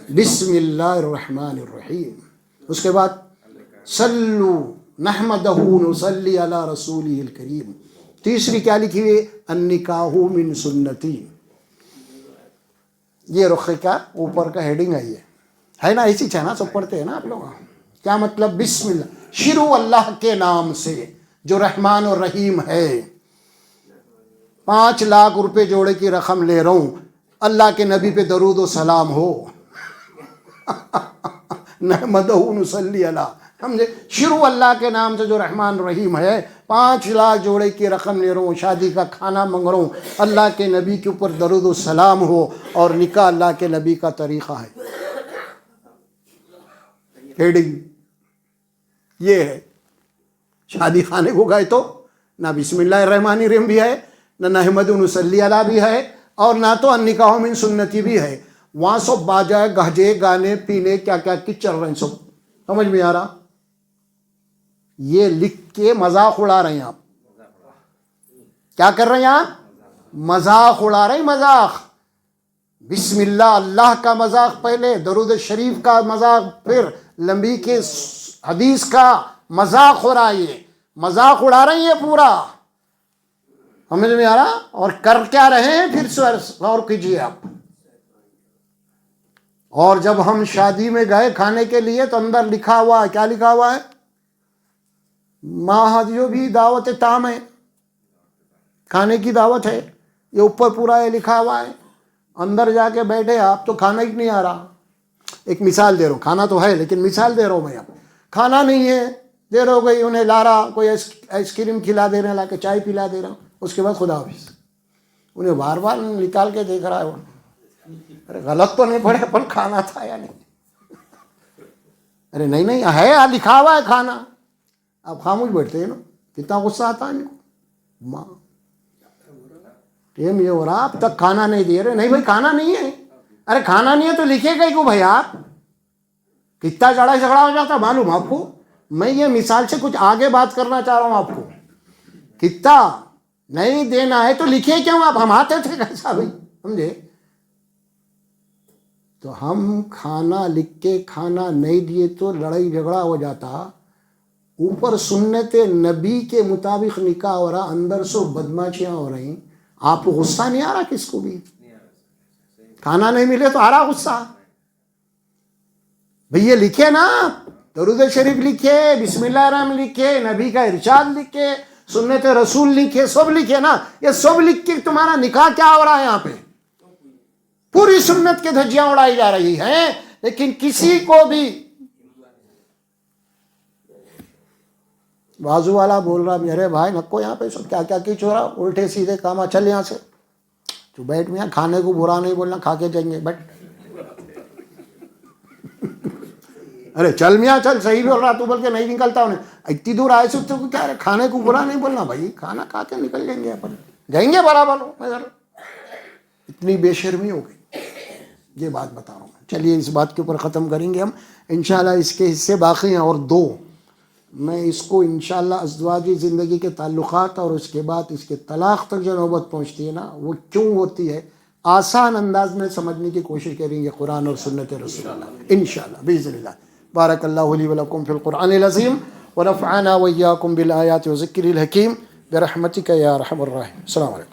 بسم اللہ الرحمن الرحیم. اس کے بعد صلو نحمدہ نصلی علی رسولہ الکریم. تیسری کیا لکھی ہوئی؟ النکاح من سنتی. یہ رخے کا اوپر کا ہیڈنگ ہے نا؟ اسی ہے نا، سب پڑھتے ہیں نا آپ لوگ. کیا مطلب؟ بسم اللہ، شروع اللہ کے نام سے جو رحمان اور رحیم ہے. 5 لاکھ روپے جوڑے کی رقم لے رہا ہوں، اللہ کے نبی پہ درود و سلام ہو. نحمدہ نصلی علی، سمجھے؟ شروع اللہ کے نام سے جو رحمان رحیم ہے. 5 لاکھ جوڑے کی رقم لے رہا ہوں، شادی کا کھانا منگ رہا ہوں، اللہ کے نبی کے اوپر درود و سلام ہو. اور نکاح اللہ کے نبی کا طریقہ ہے. ہیڈنگ یہ ہے. شادی خانے کو گئے تو نہ بسم اللہ الرحمن الرحیم بھی ہے، نہ نحمدہ نصلی علی بھی ہے، اور نہ تو النکاح من سنتی بھی ہے. وہاں سب باجا گہجے گانے پینے کیا کیا چل رہے ہیں سب. سمجھ میں آ رہا؟ یہ لکھ کے مذاق اڑا رہے ہیں آپ. کیا کر رہے ہیں آپ؟ مذاق اڑا رہے ہیں. مذاق. بسم اللہ اللہ کا مذاق پہلے، درود شریف کا مذاق، پھر لمبی کے حدیث کا مذاق ہو رہا ہے. یہ مذاق اڑا رہے ہیں پورا. سمجھ میں آ رہا؟ اور کر کیا رہے ہیں پھر غور کیجیے آپ. اور جب ہم شادی میں گئے کھانے کے لیے تو اندر لکھا ہوا ہے، کیا لکھا ہوا ہے؟ ماں جو بھی دعوت تام ہے، کھانے کی دعوت ہے. یہ اوپر پورا یہ لکھا ہوا ہے. اندر جا کے بیٹھے آپ تو کھانا ہی نہیں آ رہا. ایک مثال دے رہا ہوں، کھانا تو ہے لیکن مثال دے رہا ہوں میں. آپ کھانا نہیں ہے، دیر ہو گئی، انہیں لا رہا، کوئی آئس کریم کھلا دے رہے ہیں، لا کے چائے پلا دے رہا ہوں. اس کے بعد خدا حافظ. انہیں بار بار نکال کے دیکھ رہا ہے وہ. ارے غلط تو نہیں پڑے، پر کھانا تھا یا نہیں؟ ارے نہیں ہے، لکھا ہوا ہے کھانا. آپ خاموش بیٹھتے ہیں نا. کتنا غصہ آتا ہے ان کو. ماں ٹیم یہ ہو رہا، اب تک کھانا نہیں دے رہے. نہیں بھائی کھانا نہیں ہے. ارے کھانا نہیں ہے تو لکھے گا کیوں بھائی؟ آپ کتنا جھگڑا ہو جاتا معلوم آپ کو. میں یہ مثال سے کچھ آگے بات کرنا چاہ رہا ہوں آپ کو. کتنا نہیں دینا ہے تو لکھے کیوں آپ؟ ہم آتے تھے کیسا بھائی، سمجھے؟ تو ہم کھانا لکھ کے کھانا نہیں دیے تو لڑائی جھگڑا ہو جاتا. اوپر سنت نبی کے مطابق نکاح ہو رہا، اندر سے بدماشیاں ہو رہی. آپ کو غصہ نہیں آ رہا؟ کس کو بھی کھانا نہیں ملے تو آ رہا غصہ. بھئی یہ لکھے نا، درود شریف لکھے، بسم اللہ الرحمن لکھے، نبی کا ارشاد لکھے، سنت رسول لکھے، سب لکھے نا، یہ سب لکھ کے تمہارا نکاح کیا ہو رہا ہے یہاں پہ؟ پوری سنت کے دھجیاں اڑائی جا رہی ہیں، لیکن کسی کو بھی بازو والا بول رہا میرے بھائی نکو یہاں پہ سب کیا کیا کی چھوڑا، الٹے سیدھے کام، چل یہاں سے تو بیٹھ میاں، کھانے کو برا نہیں بولنا، کھا کے جائیں گے بیٹھ. ارے چل میاں چل، صحیح بول رہا تو، بول کے نہیں نکلتا انہیں، اتنی دور آئے سے تو کیا رہے، کھانے کو برا نہیں بولنا بھائی، کھانا کھا کے نکل جائیں گے اپن، جائیں گے برابر ہو مگر اتنی بے شرمی ہو گئی. یہ بات بتا رہا ہوں. چلیے اس بات کے اوپر ختم کریں گے ہم انشاءاللہ. اس کے حصے باقی ہیں اور دو، میں اس کو انشاءاللہ ازدواجی زندگی کے تعلقات اور اس کے بعد اس کے طلاق تک جو نوبت پہنچتی ہے نا، وہ کیوں ہوتی ہے، آسان انداز میں سمجھنے کی کوشش کریں گے قرآن اور سنت رسول اللہ انشاءاللہ باذن اللہ. بارک اللہ لی ولکم فی القرآن العظیم ونفعنا وإیاکم بالآیات وذکر الحکیم برحمتک یا ارحم الراحمین. السلام علیکم.